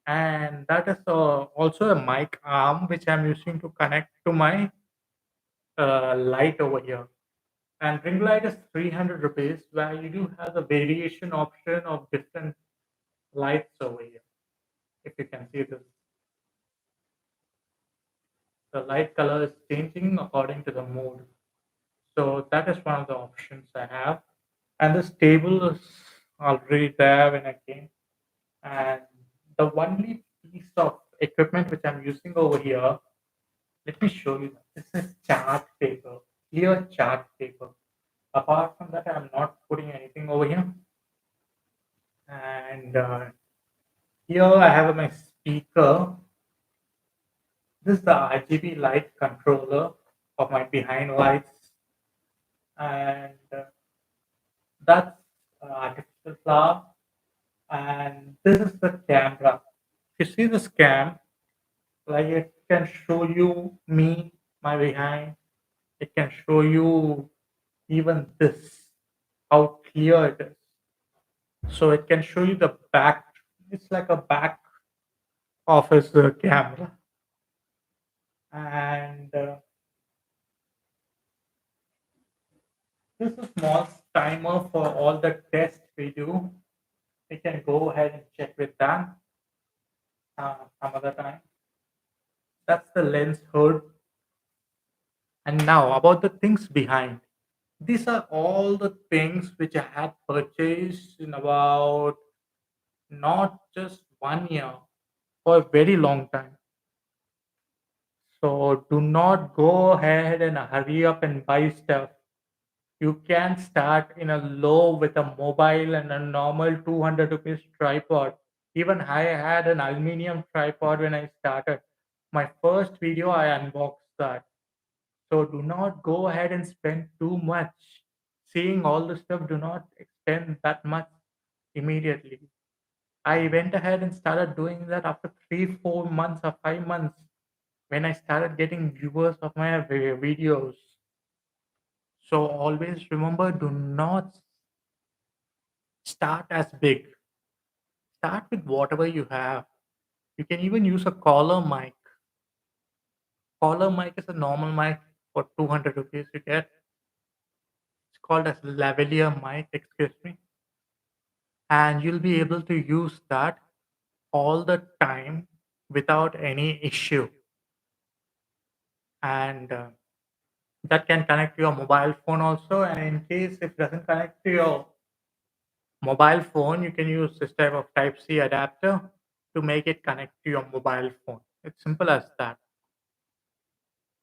And that is also a mic arm which I'm using to connect to my light over here. And ring light is 300 rupees, where you do have the variation option of different lights over here. If you can see this, the light color is changing according to the mood. So that is one of the options I have. And this table is already there when I came. And the only piece of equipment which I'm using over here, let me show you. This is chart paper, clear chart paper. Apart from that, I'm not putting anything over here. And here I have my speaker. This is the RGB light controller of my behind lights. And that's artificial flower. And this is the camera. If you see this cam, like it can show you me, my behind. It can show you even this, how clear it is. So it can show you the back. It's like a back office camera. And this is a small timer for all the tests we do. We can go ahead and check with that some other time. That's the lens hood. And now about the things behind. These are all the things which I had purchased in about not just 1 year, for a very long time. So do not go ahead and hurry up and buy stuff. You can start in a low with a mobile and a normal 200 rupees tripod. Even I had an aluminum tripod when I started. My first video, I unboxed that. So do not go ahead and spend too much. Seeing all the stuff, do not spend that much immediately. I went ahead and started doing that after 3, 4 months or 5 months when I started getting viewers of my videos. So always remember, do not start as big. Start with whatever you have. You can even use a collar mic. Collar mic is a normal mic for 200 rupees you get. It's called as lavalier mic, excuse me. And you'll be able to use that all the time without any issue. And that can connect to your mobile phone also. And in case if it doesn't connect to your mobile phone, you can use this type of Type C adapter to make it connect to your mobile phone. It's simple as that.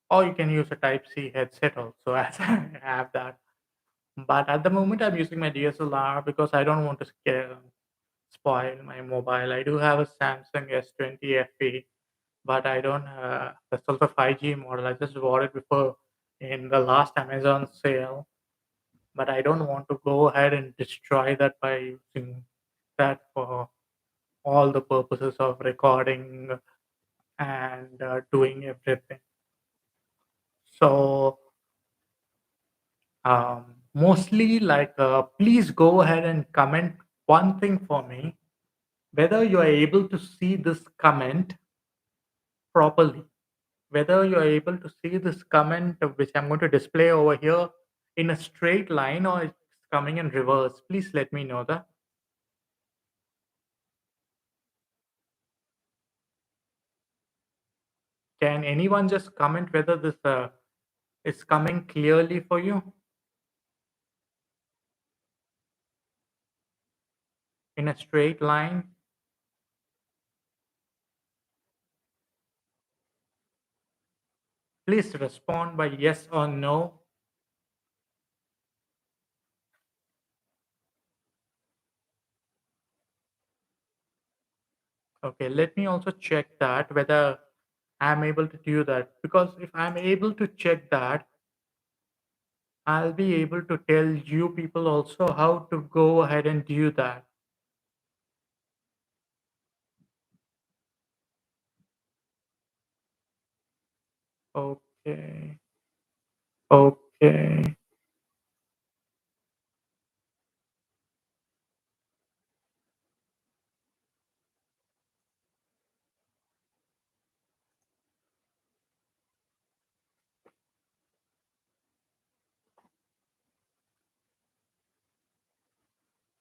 Or you can use a Type C headset also, as I have that. But at the moment, I'm using my DSLR because I don't want to spoil my mobile. I do have a Samsung S20 FE, but I don't. That's also 5G model. I just bought it before in the last Amazon sale, but I don't want to go ahead and destroy that by using that for all the purposes of recording and doing everything. So mostly like please go ahead and comment one thing for me, whether you are able to see this comment properly, whether you are able to see this comment which I'm going to display over here in a straight line or it's coming in reverse. Please let me know that. Can anyone just comment whether this is coming clearly for you in a straight line? Please respond by yes or no. Okay, let me also check that whether I'm able to do that, because if I'm able to check that, I'll be able to tell you people also how to go ahead and do that. Okay. Okay.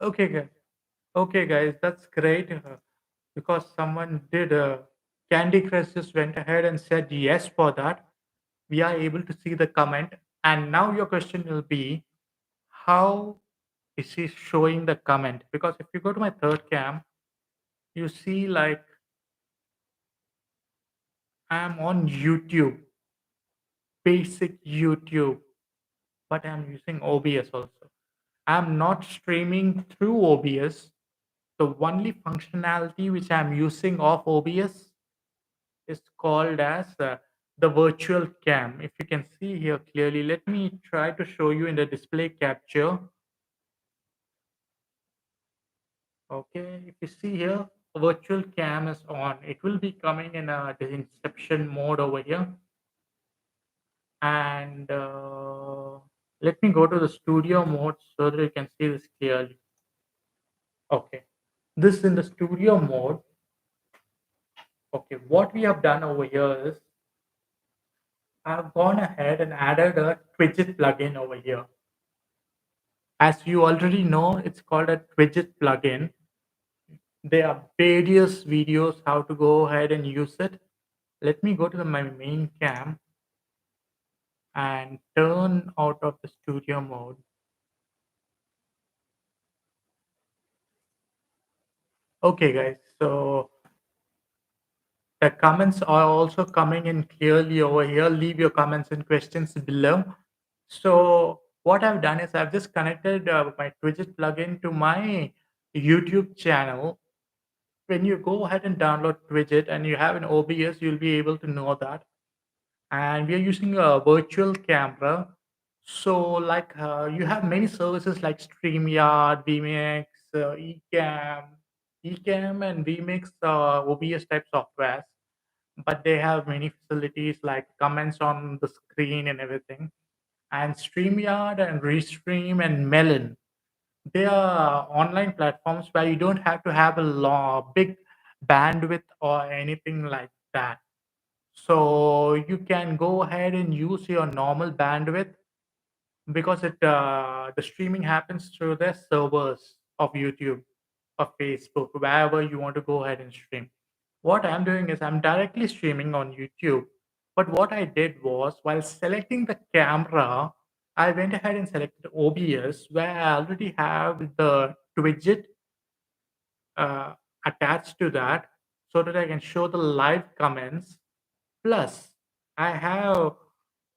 Okay, guys. Okay, guys, that's great. Because someone did Candy Crush just went ahead and said yes for that. We are able to see the comment. And now your question will be, how is he showing the comment? Because if you go to my third cam, you see like I'm on YouTube, basic YouTube, but I'm using OBS also. I'm not streaming through OBS. The only functionality which I'm using of OBS is called as the virtual cam. If you can see here clearly, let me try to show you in the display capture. Okay, if you see here, virtual cam is on. It will be coming in a the inception mode over here. And let me go to the studio mode so that you can see this clearly. Okay, this in the studio mode. Okay, what we have done over here is I've gone ahead and added a widget plugin over here. As you already know, it's called a widget plugin. There are various videos how to go ahead and use it. Let me go to my main cam and turn out of the studio mode. Okay, guys. So the comments are also coming in clearly over here. Leave your comments and questions below. So what I've done is I've just connected my widget plugin to my YouTube channel. When you go ahead and download widget and you have an OBS, you'll be able to know that. And we are using a virtual camera. So, like, you have many services like StreamYard, vmix, Ecamm and vmix, OBS type softwares, but they have many facilities like comments on the screen and everything. And StreamYard and Restream and Melon, they are online platforms where you don't have to have a big bandwidth or anything like that. So you can go ahead and use your normal bandwidth because the streaming happens through the servers of YouTube or Facebook, wherever you want to go ahead and stream. What I'm doing is I'm directly streaming on YouTube. But what I did was while selecting the camera, I went ahead and selected OBS where I already have the widget uh, attached to that so that I can show the live comments. Plus, I have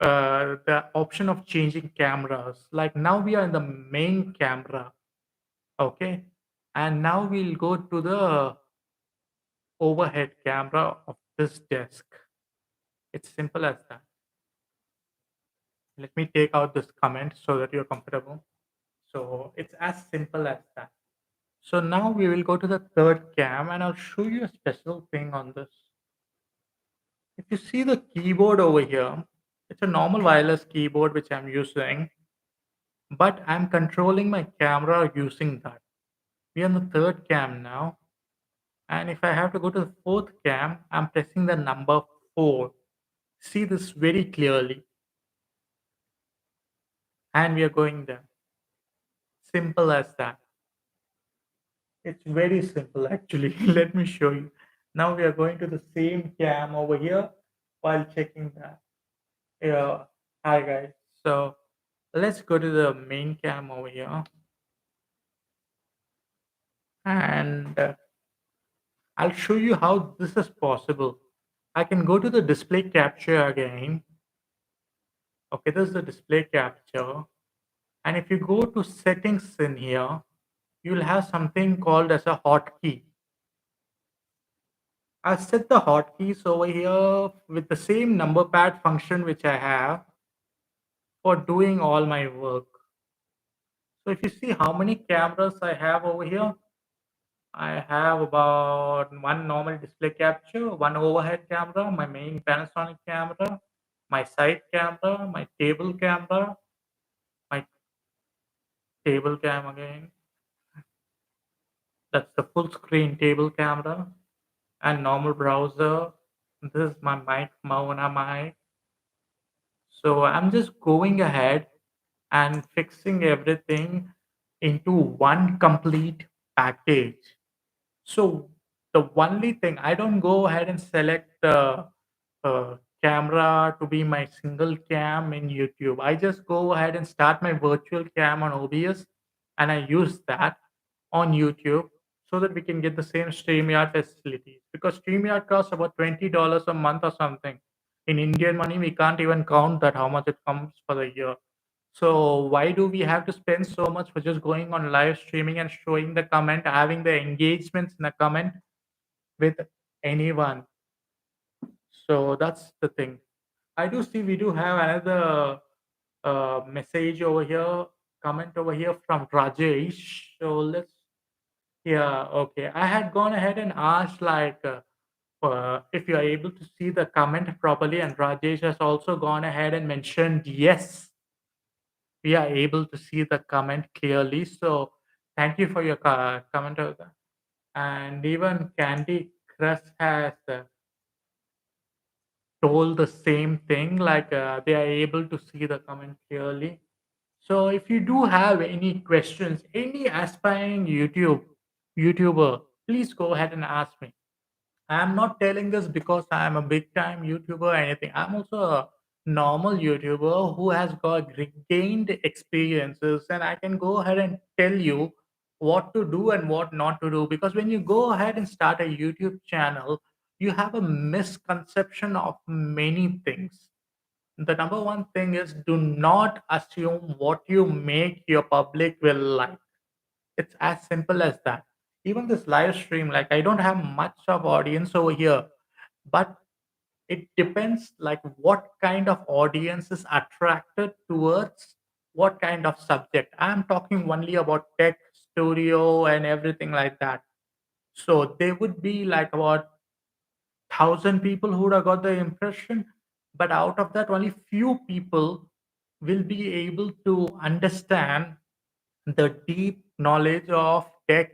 the option of changing cameras. Like now we are in the main camera, okay? And now we'll go to the overhead camera of this desk. It's simple as that. Let me take out this comment so that you're comfortable. So it's as simple as that. So now we will go to the third cam and I'll show you a special thing on this. If you see the keyboard over here, it's a normal wireless keyboard which I'm using, but I'm controlling my camera using that. We're on the third cam now. And if I have to go to the fourth cam, I'm pressing the number 4. See this very clearly. And we are going there. Simple as that. It's very simple actually. Let me show you. Now we are going to the same cam over here while checking that. Yeah. Hi guys. So let's go to the main cam over here. And I'll show you how this is possible. I can go to the display capture again. Okay, this is the display capture. And if you go to settings in here, you'll have something called as a hotkey. I've set the hotkeys over here with the same number pad function which I have for doing all my work. So if you see how many cameras I have over here, I have about one normal display capture, one overhead camera, my main Panasonic camera, my side camera, my table camera, my table cam again. That's the full screen table camera and normal browser. This is my mic, Mauna mic. So I'm just going ahead and fixing everything into one complete package. So the only thing I don't go ahead and select the camera to be my single cam in YouTube. I just go ahead and start my virtual cam on OBS and I use that on YouTube so that we can get the same StreamYard facilities. Because StreamYard costs about $20 a month or something. In Indian money, we can't even count that how much it comes for the year. So why do we have to spend so much for just going on live streaming and showing the comment, having the engagements in the comment with anyone? So that's the thing. I do see we do have another message over here, comment over here from Rajesh. So let's, yeah, okay. I had gone ahead and asked like if you are able to see the comment properly, and Rajesh has also gone ahead and mentioned yes, we are able to see the comment clearly. So thank you for your comment over there. And even Candy Crush has told the same thing, like they are able to see the comment clearly. So if you do have any questions, any aspiring YouTuber, please go ahead and ask me. I'm not telling this because I'm a big time YouTuber or anything. I'm also a normal YouTuber who has got gained experiences, and I can go ahead and tell you what to do and what not to do. Because when you go ahead and start a YouTube channel, you have a misconception of many things. The number one thing is, do not assume what you make your public will like. It's as simple as that. Even this live stream, like I don't have much of audience over here, but it depends like what kind of audience is attracted towards what kind of subject. I'm talking only about tech studio and everything like that. So they would be like about 1,000 people who would have got the impression, but out of that only few people will be able to understand the deep knowledge of tech,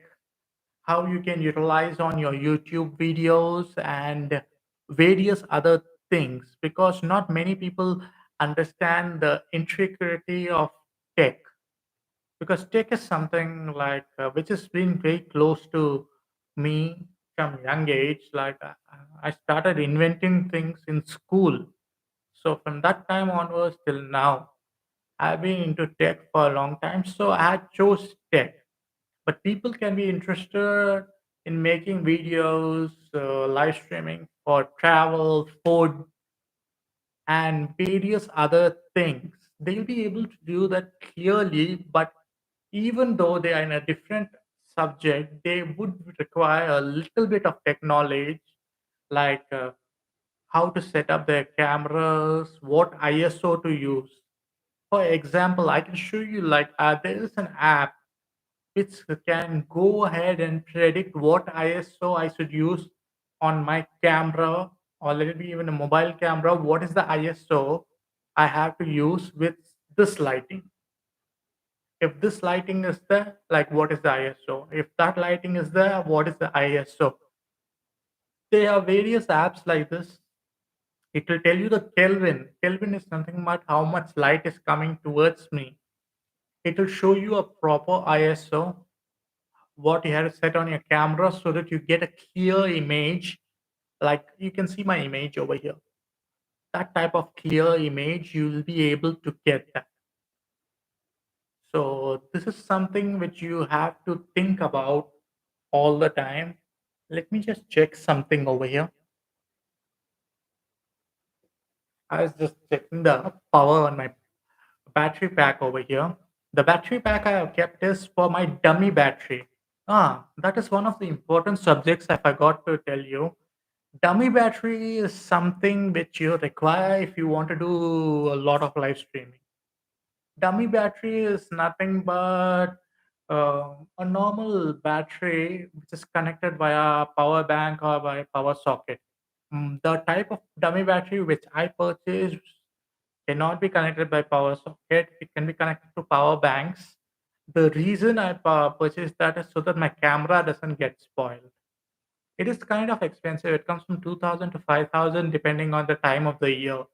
how you can utilize on your YouTube videos and various other things, because not many people understand the intricacy of tech. Because tech is something like which has been very close to me from young age. Like I started inventing things in school, so from that time onwards till now, I've been into tech for a long time. So I had chose tech, but people can be interested in making videos, live streaming for travel, food, and various other things. They'll be able to do that clearly, but even though they are in a different subject, they would require a little bit of tech knowledge, like how to set up their cameras, what ISO to use. For example, I can show you like there is an app which can go ahead and predict what ISO I should use on my camera, or let it be even a mobile camera. What is the ISO I have to use with this lighting? If this lighting is there, like what is the ISO? If that lighting is there, what is the ISO? There are various apps like this. It will tell you the Kelvin. Kelvin is nothing but how much light is coming towards me. It will show you a proper ISO, what you have to set on your camera so that you get a clear image. Like you can see my image over here. That type of clear image, you will be able to get that. So this is something which you have to think about all the time. Let me just check something over here. I was just checking the power on my battery pack over here. The battery pack I have kept is for my dummy battery. That is one of the important subjects I forgot to tell you. Dummy battery is something which you require if you want to do a lot of live streaming. Dummy battery is nothing but a normal battery which is connected via power bank or by power socket. The type of dummy battery which I purchased cannot be connected by power socket. It can be connected to power banks. The reason I purchased that is so that my camera doesn't get spoiled. It is kind of expensive. It comes from 2000 to 5000 depending on the time of the year.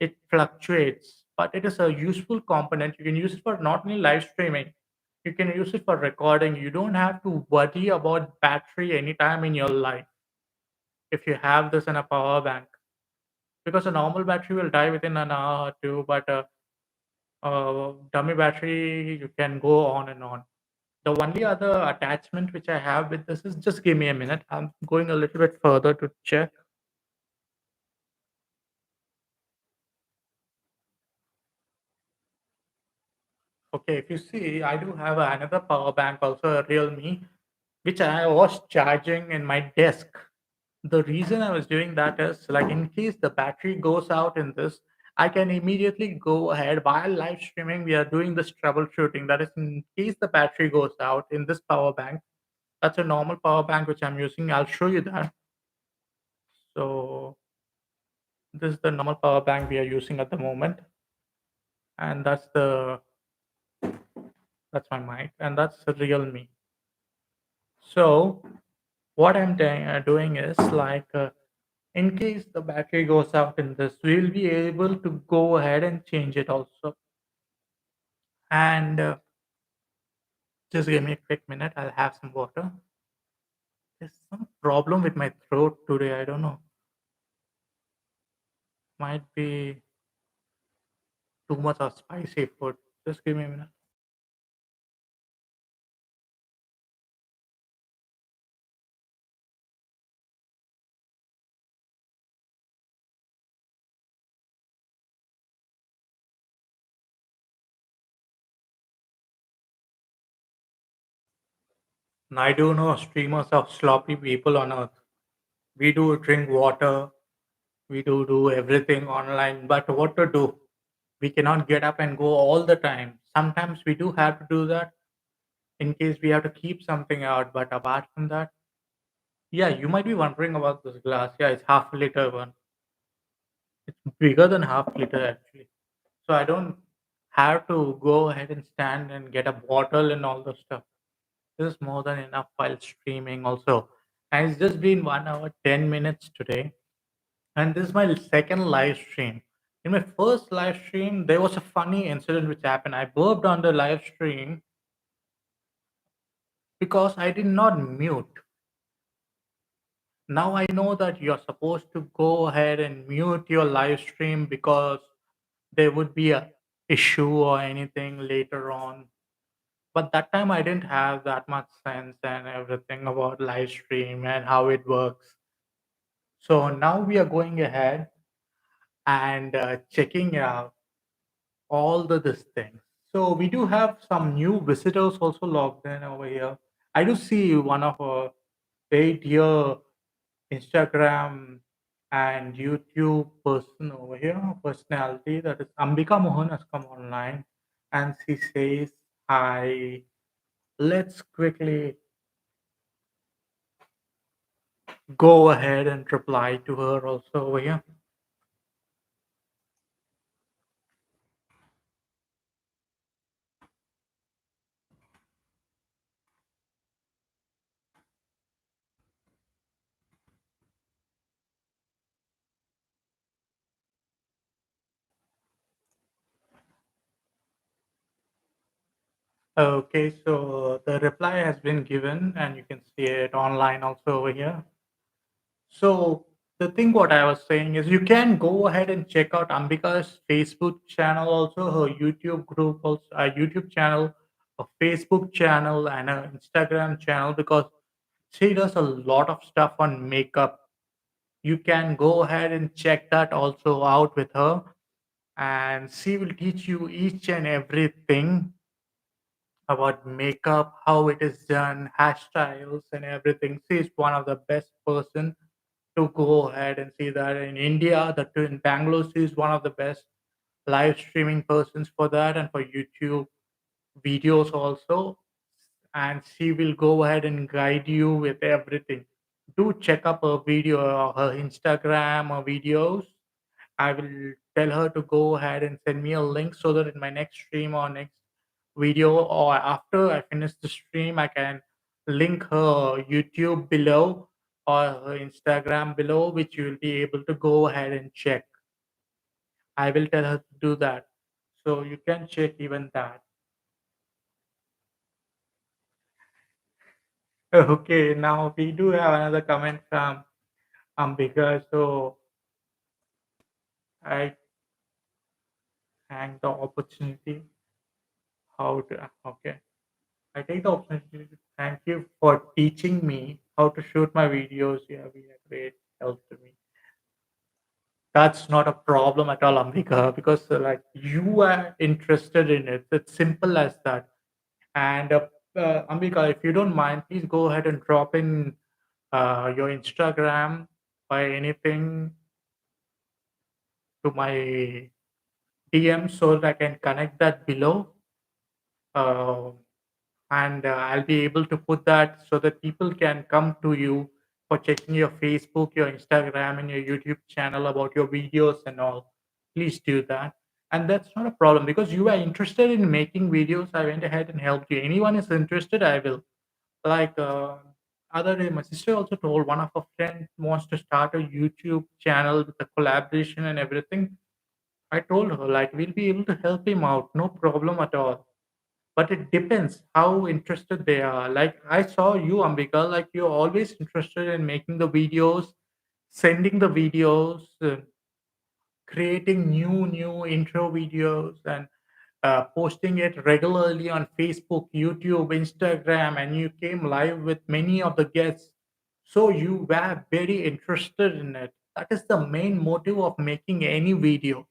It fluctuates, but it is a useful component. You can use it for not only live streaming, you can use it for recording. You don't have to worry about battery anytime in your life if you have this in a power bank, because a normal battery will die within an hour or two, but a dummy battery you can go on and on. The only other attachment which I have with this is, just give me a minute. I'm going a little bit further to check. Okay, if you see, I do have another power bank, also a Realme, which I was charging in my desk. The reason I was doing that is, like, in case the battery goes out in this, I can immediately go ahead while live streaming. We are doing this troubleshooting. That is, in case the battery goes out in this power bank, that's a normal power bank which I'm using. I'll show you that. So, this is the normal power bank we are using at the moment, and that's my mic, and that's the Realme. So, what I'm doing is, like, in case the battery goes out in this, we'll be able to go ahead and change it also. And just give me a quick minute. I'll have some water. There's some problem with my throat today. I don't know. Might be too much of spicy food. Just give me a minute. And I do know streamers of sloppy people on earth. We do drink water. We do everything online. But what to do? We cannot get up and go all the time. Sometimes we do have to do that in case we have to keep something out. But apart from that, yeah, you might be wondering about this glass. Yeah, it's half a liter one. It's bigger than half liter actually. So I don't have to go ahead and stand and get a bottle and all those stuff. This is more than enough while streaming also. And it's just been 1 hour, 10 minutes today. And this is my second live stream. In my first live stream, there was a funny incident which happened. I burped on the live stream because I did not mute. Now I know that you're supposed to go ahead and mute your live stream because there would be a issue or anything later on. But that time I didn't have that much sense and everything about live stream and how it works. So now we are going ahead and checking out all this things. So we do have some new visitors also logged in over here. I do see one of our very dear Instagram and YouTube person over here, personality, that is Ambika Mohan, has come online and she says hi. Let's quickly go ahead and reply to her also over here. Okay, so the reply has been given and you can see it online also over here. So the thing what I was saying is, you can go ahead and check out Ambika's Facebook channel, also her YouTube group, also a YouTube channel, a Facebook channel, and an Instagram channel, because she does a lot of stuff on makeup. You can go ahead and check that also out with her, and she will teach you each and everything about makeup, how it is done, hairstyles, and everything. She is one of the best person to go ahead and see that in India. That too in Bangalore, she is one of the best live streaming persons for that and for YouTube videos also. And she will go ahead and guide you with everything. Do check up her video, her Instagram, her videos. I will tell her to go ahead and send me a link so that in my next stream or next video or after I finish the stream, I can link her YouTube below or her Instagram below, which you will be able to go ahead and check. I will tell her to do that. So you can check even that. Okay, now we do have another comment from Ambika. So I thank the opportunity. How to okay. I take the opportunity to thank you for teaching me how to shoot my videos. You have been a great help to me. That's not a problem at all, Ambika, because like you are interested in it. It's simple as that. And Ambika, if you don't mind, please go ahead and drop in your Instagram by anything to my DM so that I can connect that below. Uh, and I'll be able to put that so that people can come to you for checking your Facebook, your Instagram, and your YouTube channel about your videos and all. Please do that. And that's not a problem because you are interested in making videos. I went ahead and helped you. Anyone is interested, I will. Like other day, my sister also told one of her friends wants to start a YouTube channel with a collaboration and everything. I told her like we'll be able to help him out, no problem at all, but it depends how interested they are. Like I saw you, Ambika, like you're always interested in making the videos, sending the videos, creating new intro videos, and posting it regularly on Facebook, YouTube, Instagram, and you came live with many of the guests. So you were very interested in it. That is the main motive of making any video.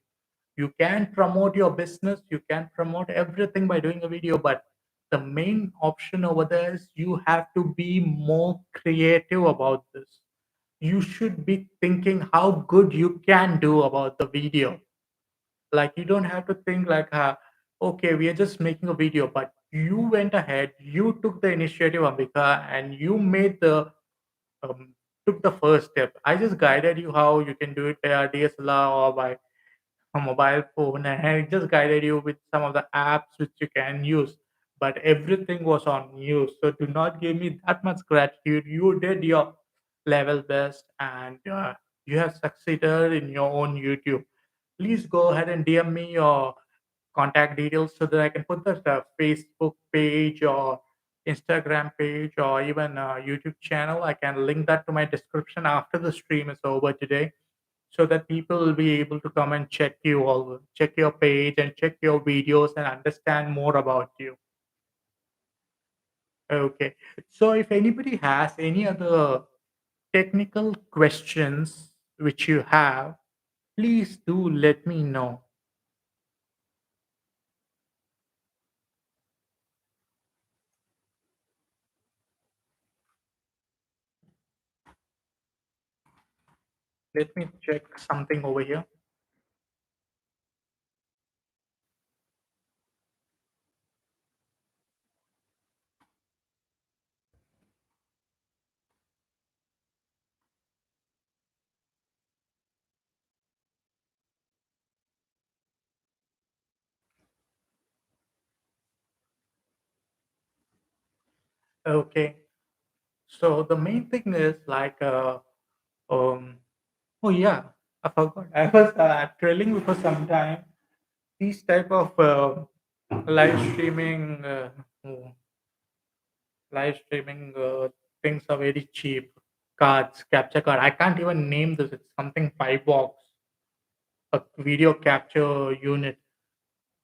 You can promote your business, you can promote everything by doing a video, but the main option over there is you have to be more creative about this. You should be thinking how good you can do about the video. Like you don't have to think like okay, we are just making a video, but you went ahead, you took the initiative, Ambika, and you made the um, took the first step. I just guided you how you can do it by a DSLR or by a mobile phone, and I just guided you with some of the apps which you can use. But everything was on you. So do not give me that much gratitude. You did your level best, and you have succeeded in your own YouTube. Please go ahead and DM me your contact details so that I can put the Facebook page or Instagram page or even a YouTube channel. I can link that to my description after the stream is over today so that people will be able to come and check your page and check your videos and understand more about you. Okay. So if anybody has any other technical questions which you have, please do let me know. Let me check something over here. Okay. So the main thing is like um oh yeah, I forgot. I was trailing for some time. These type of live streaming uh, live streaming things are very cheap. Cards, capture card. I can't even name this. It's something 5 box, a video capture unit.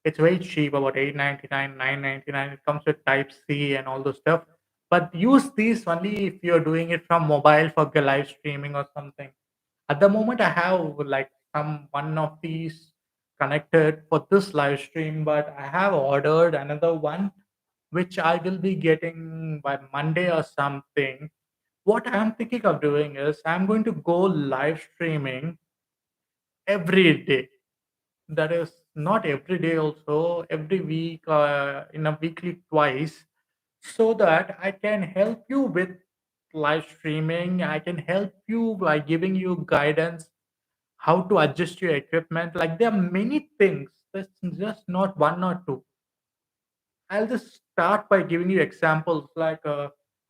It's very cheap, about 8.99, 9.99. It comes with Type C and all those stuff. But use these only if you're doing it from mobile for live streaming or something. At the moment, I have like some one of these connected for this live stream, but I have ordered another one, which I will be getting by Monday or something. What I'm thinking of doing is I'm going to go live streaming every day. That is not every day, also every week, in a weekly twice, so that I can help you with live streaming. I can help you by giving you guidance how to adjust your equipment. Like there are many things. There's just not one or two. I'll just start by giving you examples like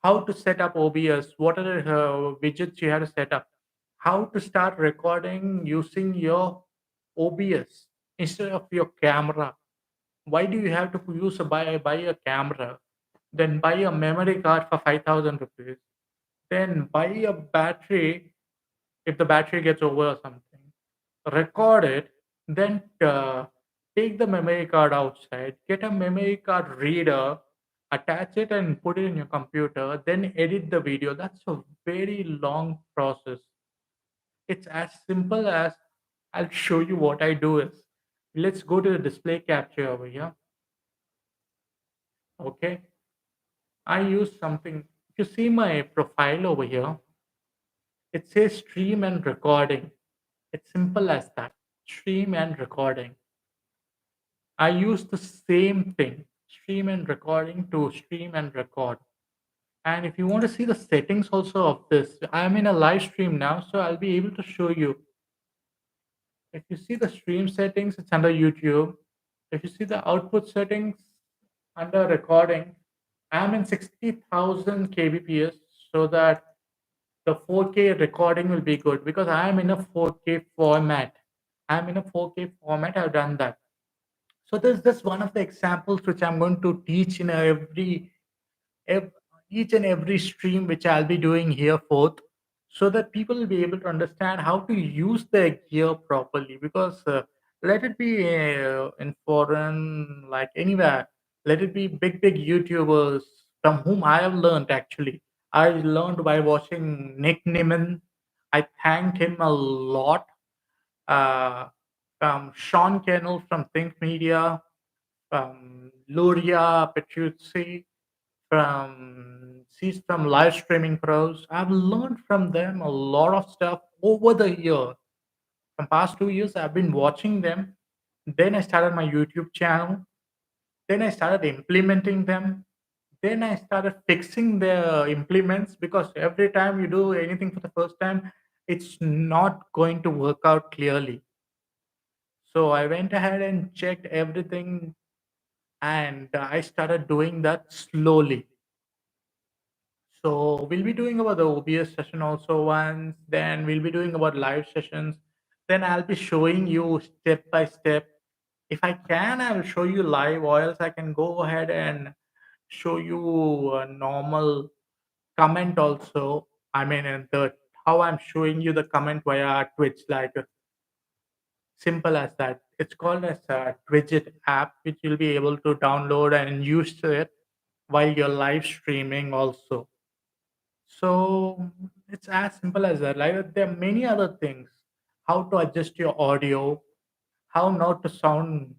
how to set up OBS, what are the widgets you have to set up, how to start recording using your OBS instead of your camera. Why do you have to buy a camera? Then buy a memory card for 5,000 rupees. Then buy a battery if the battery gets over or something. Record it, then take the memory card outside, get a memory card reader, attach it and put it in your computer, then edit the video. That's a very long process. It's as simple as I'll show you what I do is. Let's go to the display capture over here. Okay. I use something. If you see my profile over here, it says stream and recording. It's simple as that. Stream and recording. I use the same thing, stream and recording to stream and record. And if you want to see the settings also of this, I'm in a live stream now, so I'll be able to show you. If you see the stream settings, it's under YouTube. If you see the output settings under recording, I'm in 60,000 kbps so that the 4K recording will be good because I am in a 4K format. I'm in a 4K format. I've done that. So there's just one of the examples which I'm going to teach in ev- each and every stream which I'll be doing here forth, so that people will be able to understand how to use their gear properly. Because let it be in foreign, like anywhere, let it be big YouTubers from whom I have learned. Actually, I learned by watching Nick Nimmin. I thank him a lot. Uh, from Sean Kennel from Think Media, from Luria Petrucci, from live streaming pros. I've learned from them a lot of stuff over the year. From past 2 years, I've been watching them. Then I started my YouTube channel. Then I started implementing them. Then I started fixing the implements because every time you do anything for the first time, it's not going to work out clearly. So I went ahead and checked everything and I started doing that slowly. So we'll be doing about the OBS session also once, then we'll be doing about live sessions. Then I'll be showing you step by step. If I can, I will show you live, or else I can go ahead and show you a normal comment also. I mean, the how I'm showing you the comment via Twitch, like simple as that. It's called as a Widget app, which you'll be able to download and use it while you're live streaming also. So it's as simple as that. Like there are many other things. How to adjust your audio, how not to sound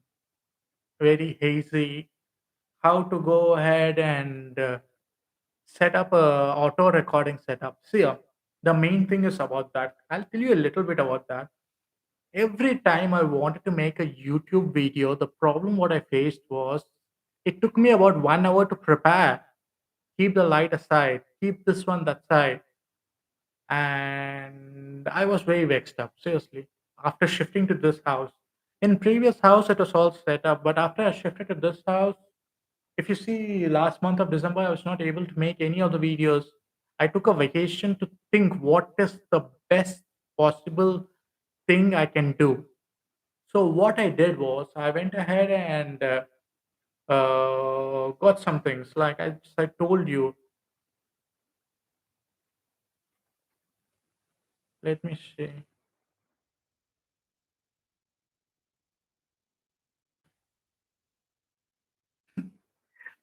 very hazy, how to go ahead and set up a auto recording setup. See, the main thing is about that. I'll tell you a little bit about that. Every time I wanted to make a YouTube video, the problem what I faced was it took me about 1 hour to prepare. Keep the light aside, keep this one that side, and I was very vexed up, seriously. After shifting to this house, in previous house it was all set up, but after I shifted to this house, if you see last month of December, I was not able to make any of the videos. I took a vacation to think what is the best possible thing I can do. So what I did was I went ahead and got some things like I told you. Let me see.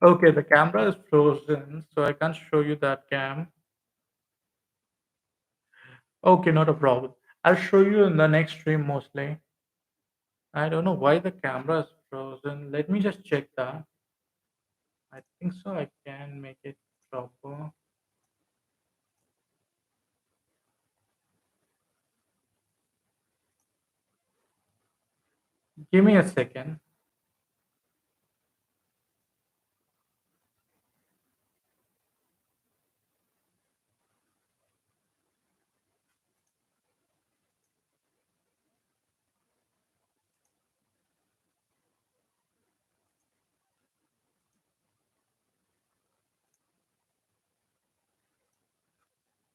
Okay, the camera is frozen, so I can't show you that cam. Okay, not a problem. I'll show you in the next stream mostly. I don't know why the camera is frozen. Let me just check that. I think so. I can make it proper. Give me a second.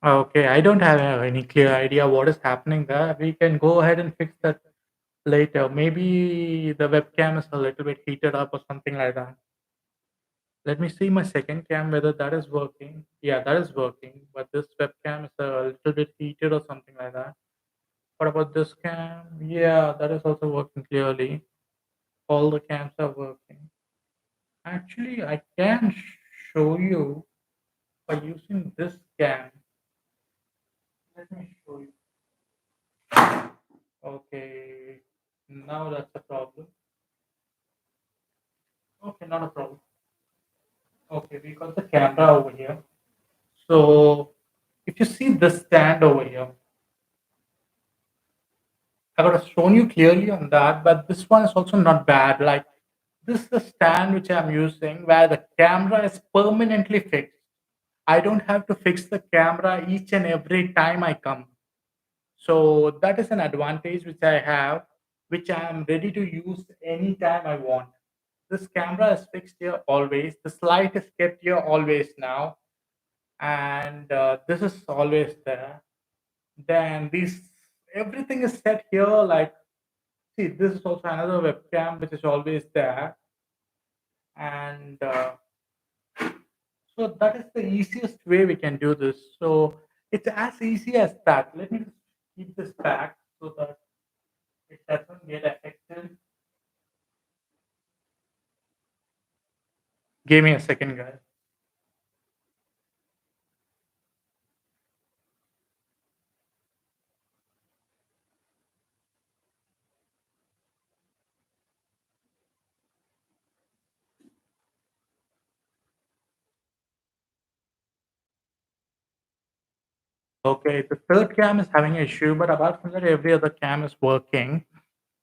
Okay, I don't have any clear idea what is happening there. We can go ahead and fix that later. Maybe the webcam is a little bit heated up or something like that. Let me see my second cam whether that is working. Yeah, that is working, but this webcam is a little bit heated or something like that. What about this cam? Yeah, that is also working clearly. All the cams are working. Actually, I can show you by using this cam. Let me show you. Okay, now that's a problem. Okay, not a problem. Okay, we got the camera over here. So if you see this stand over here, I got to shown you clearly on that, but this one is also not bad. Like this is the stand which I'm using where the camera is permanently fixed. I don't have to fix the camera each and every time I come. So that is an advantage which I have, which I am ready to use anytime I want. This camera is fixed here always. This light is kept here always now, and this is always there. Then these everything is set here. Like, see, this is also another webcam which is always there, and so that is the easiest way we can do this. So it's as easy as that. Let me just keep this back so that it doesn't get affected. Give me a second, guys. Okay, the third cam is having an issue, but apart from that, every other cam is working.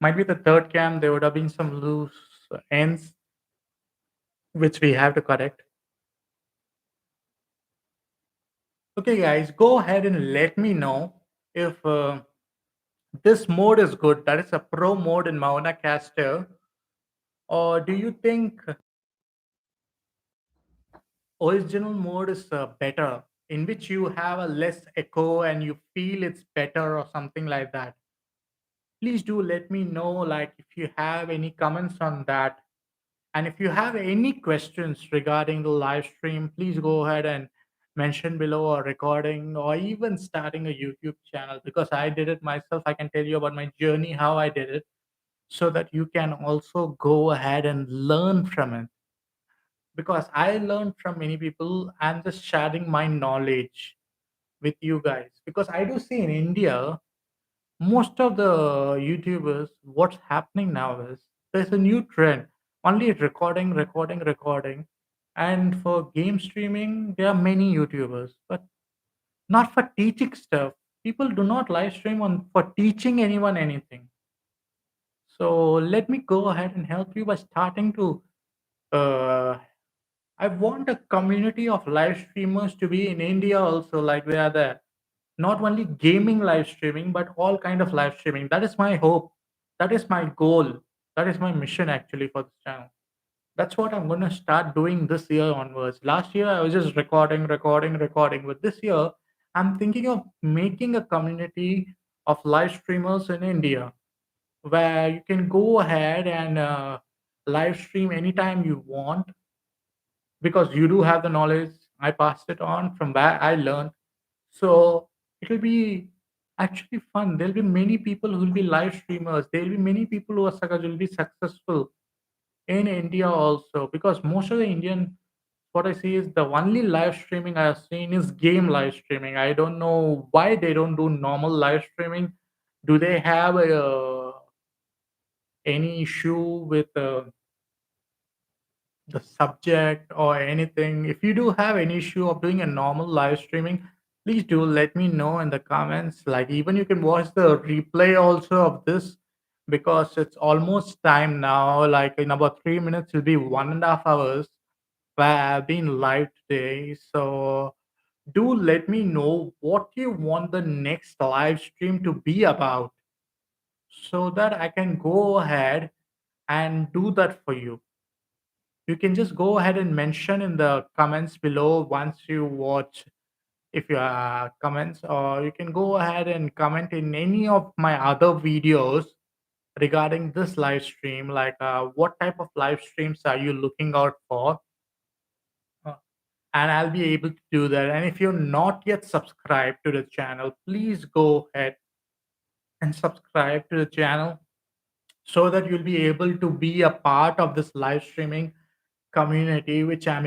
Might be the third cam, there would have been some loose ends which we have to correct. Okay, guys, go ahead and let me know if this mode is good. That is a pro mode in Mauna Caster. Or do you think original mode is better, in which you have a less echo and you feel it's better or something like that? Please do let me know, like, if you have any comments on that. And if you have any questions regarding the live stream, please go ahead and mention below, or recording, or even starting a YouTube channel, because I did it myself. I can tell you about my journey, how I did it, so that you can also go ahead and learn from it. Because I learned from many people. I'm just sharing my knowledge with you guys. Because I do see in India, most of the YouTubers, what's happening now is there's a new trend, only recording, recording, recording. And for game streaming, there are many YouTubers, but not for teaching stuff. People do not live stream on for teaching anyone anything. So let me go ahead and help you by starting to. Uh, I want a community of live streamers to be in India also, like we are there. Not only gaming live streaming, but all kind of live streaming. That is my hope. That is my goal. That is my mission actually for this channel. That's what I'm gonna start doing this year onwards. Last year I was just recording, recording, recording. But this year I'm thinking of making a community of live streamers in India where you can go ahead and live stream anytime you want, because you do have the knowledge. I passed it on from where I learned. So it'll be actually fun. There'll be many people who will be live streamers. There'll be many people who will be successful in India also, because most of the Indian, what I see is the only live streaming I have seen is game live streaming. I don't know why they don't do normal live streaming. Do they have any issue with the subject or anything? If you do have any issue of doing a normal live streaming, please do let me know in the comments. Like, even you can watch the replay also of this, because it's almost time now. Like, in about 3 minutes, it'll be 1.5 hours where I've been live today. So do let me know what you want the next live stream to be about, so that I can go ahead and do that for you. You can just go ahead and mention in the comments below once you watch if you comments, or you can go ahead and comment in any of my other videos regarding this live stream, like what type of live streams are you looking out for. Uh, and I'll be able to do that. And if you're not yet subscribed to the channel, please go ahead and subscribe to the channel so that you'll be able to be a part of this live streaming community, which I'm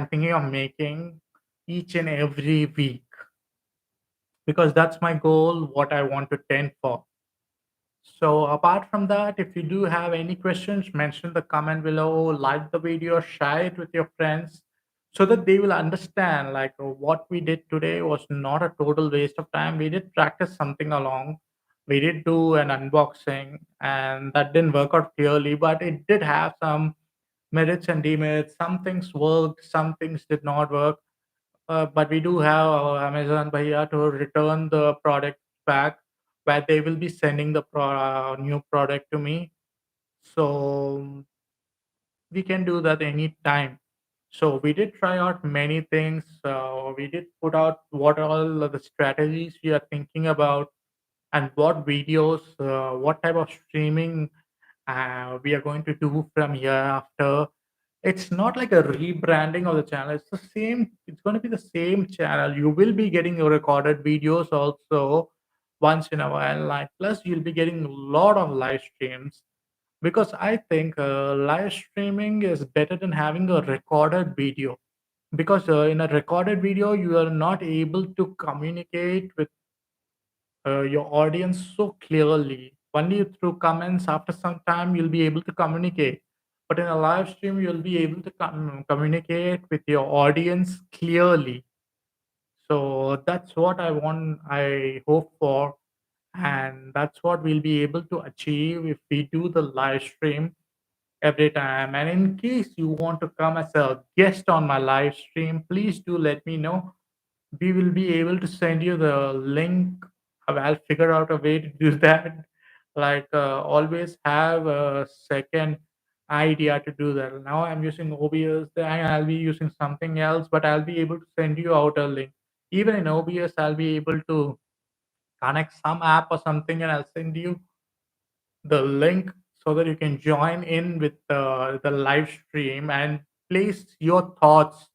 thinking of making each and every week, because that's my goal, what I want to tend for. So apart from that, if you do have any questions, mention the comment below, like the video, share it with your friends so that they will understand like what we did today was not a total waste of time. We did practice something along. We did do an unboxing and that didn't work out clearly, but it did have some merits and demerits. Some things worked, some things did not work. But we do have our Amazon Bhaiya to return the product back, where they will be sending the new product to me. So we can do that anytime. So we did try out many things. We did put out what all of the strategies we are thinking about, and what videos, what type of streaming we are going to do from here after. It's not like a rebranding of the channel. It's the same. It's going to be the same channel. You will be getting your recorded videos also once in a while. Like plus, you'll be getting a lot of live streams, because I think live streaming is better than having a recorded video. Because in a recorded video, you are not able to communicate with your audience so clearly. Only through comments, after some time, you'll be able to communicate. But in a live stream, you'll be able to communicate with your audience clearly. So that's what I want, I hope for. And that's what we'll be able to achieve if we do the live stream every time. And in case you want to come as a guest on my live stream, please do let me know. We will be able to send you the link. I'll figure out a way to do that. Like always have a second idea to do that. Now I'm using OBS, then I'll be using something else, but I'll be able to send you out a link. Even in OBS, I'll be able to connect some app or something, and I'll send you the link so that you can join in with the live stream and place your thoughts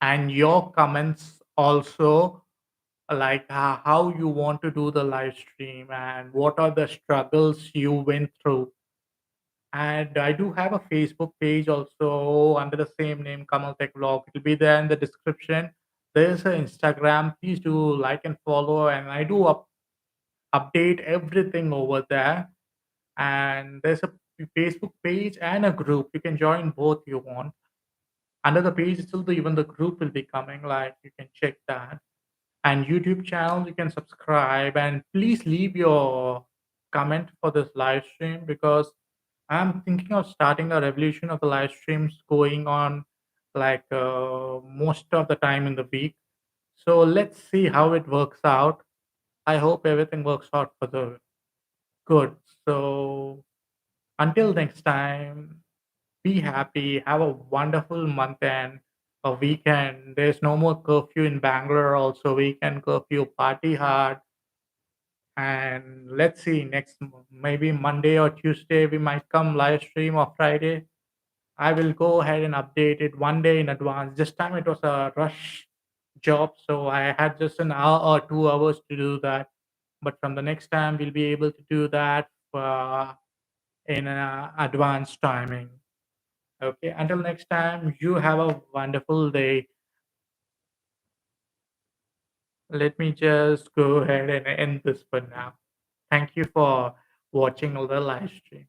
and your comments also, like how you want to do the live stream and what are the struggles you went through. And I do have a Facebook page also under the same name, kamaltechvlog. It'll be there in the description. There's an Instagram. Please do like and follow, and I do update everything over there. And there's a Facebook page and a group. You can join both you want. Under the page itself, even the group will be coming. Like you can check that. And YouTube channel, you can subscribe, and please leave your comment for this live stream, because I'm thinking of starting a revolution of the live streams going on like most of the time in the week. So let's see how it works out. I hope everything works out for the good. So until next time, be happy, have a wonderful month and a weekend. There's no more curfew in Bangalore, also weekend curfew, party hard. And let's see, maybe Monday or Tuesday, we might come live stream, or Friday. I will go ahead and update it one day in advance. This time it was a rush job, so I had just an hour or 2 hours to do that. But from the next time, we'll be able to do that in advanced timing. Okay, until next time, you have a wonderful day. Let me just go ahead and end this for now. Thank you for watching all the live stream.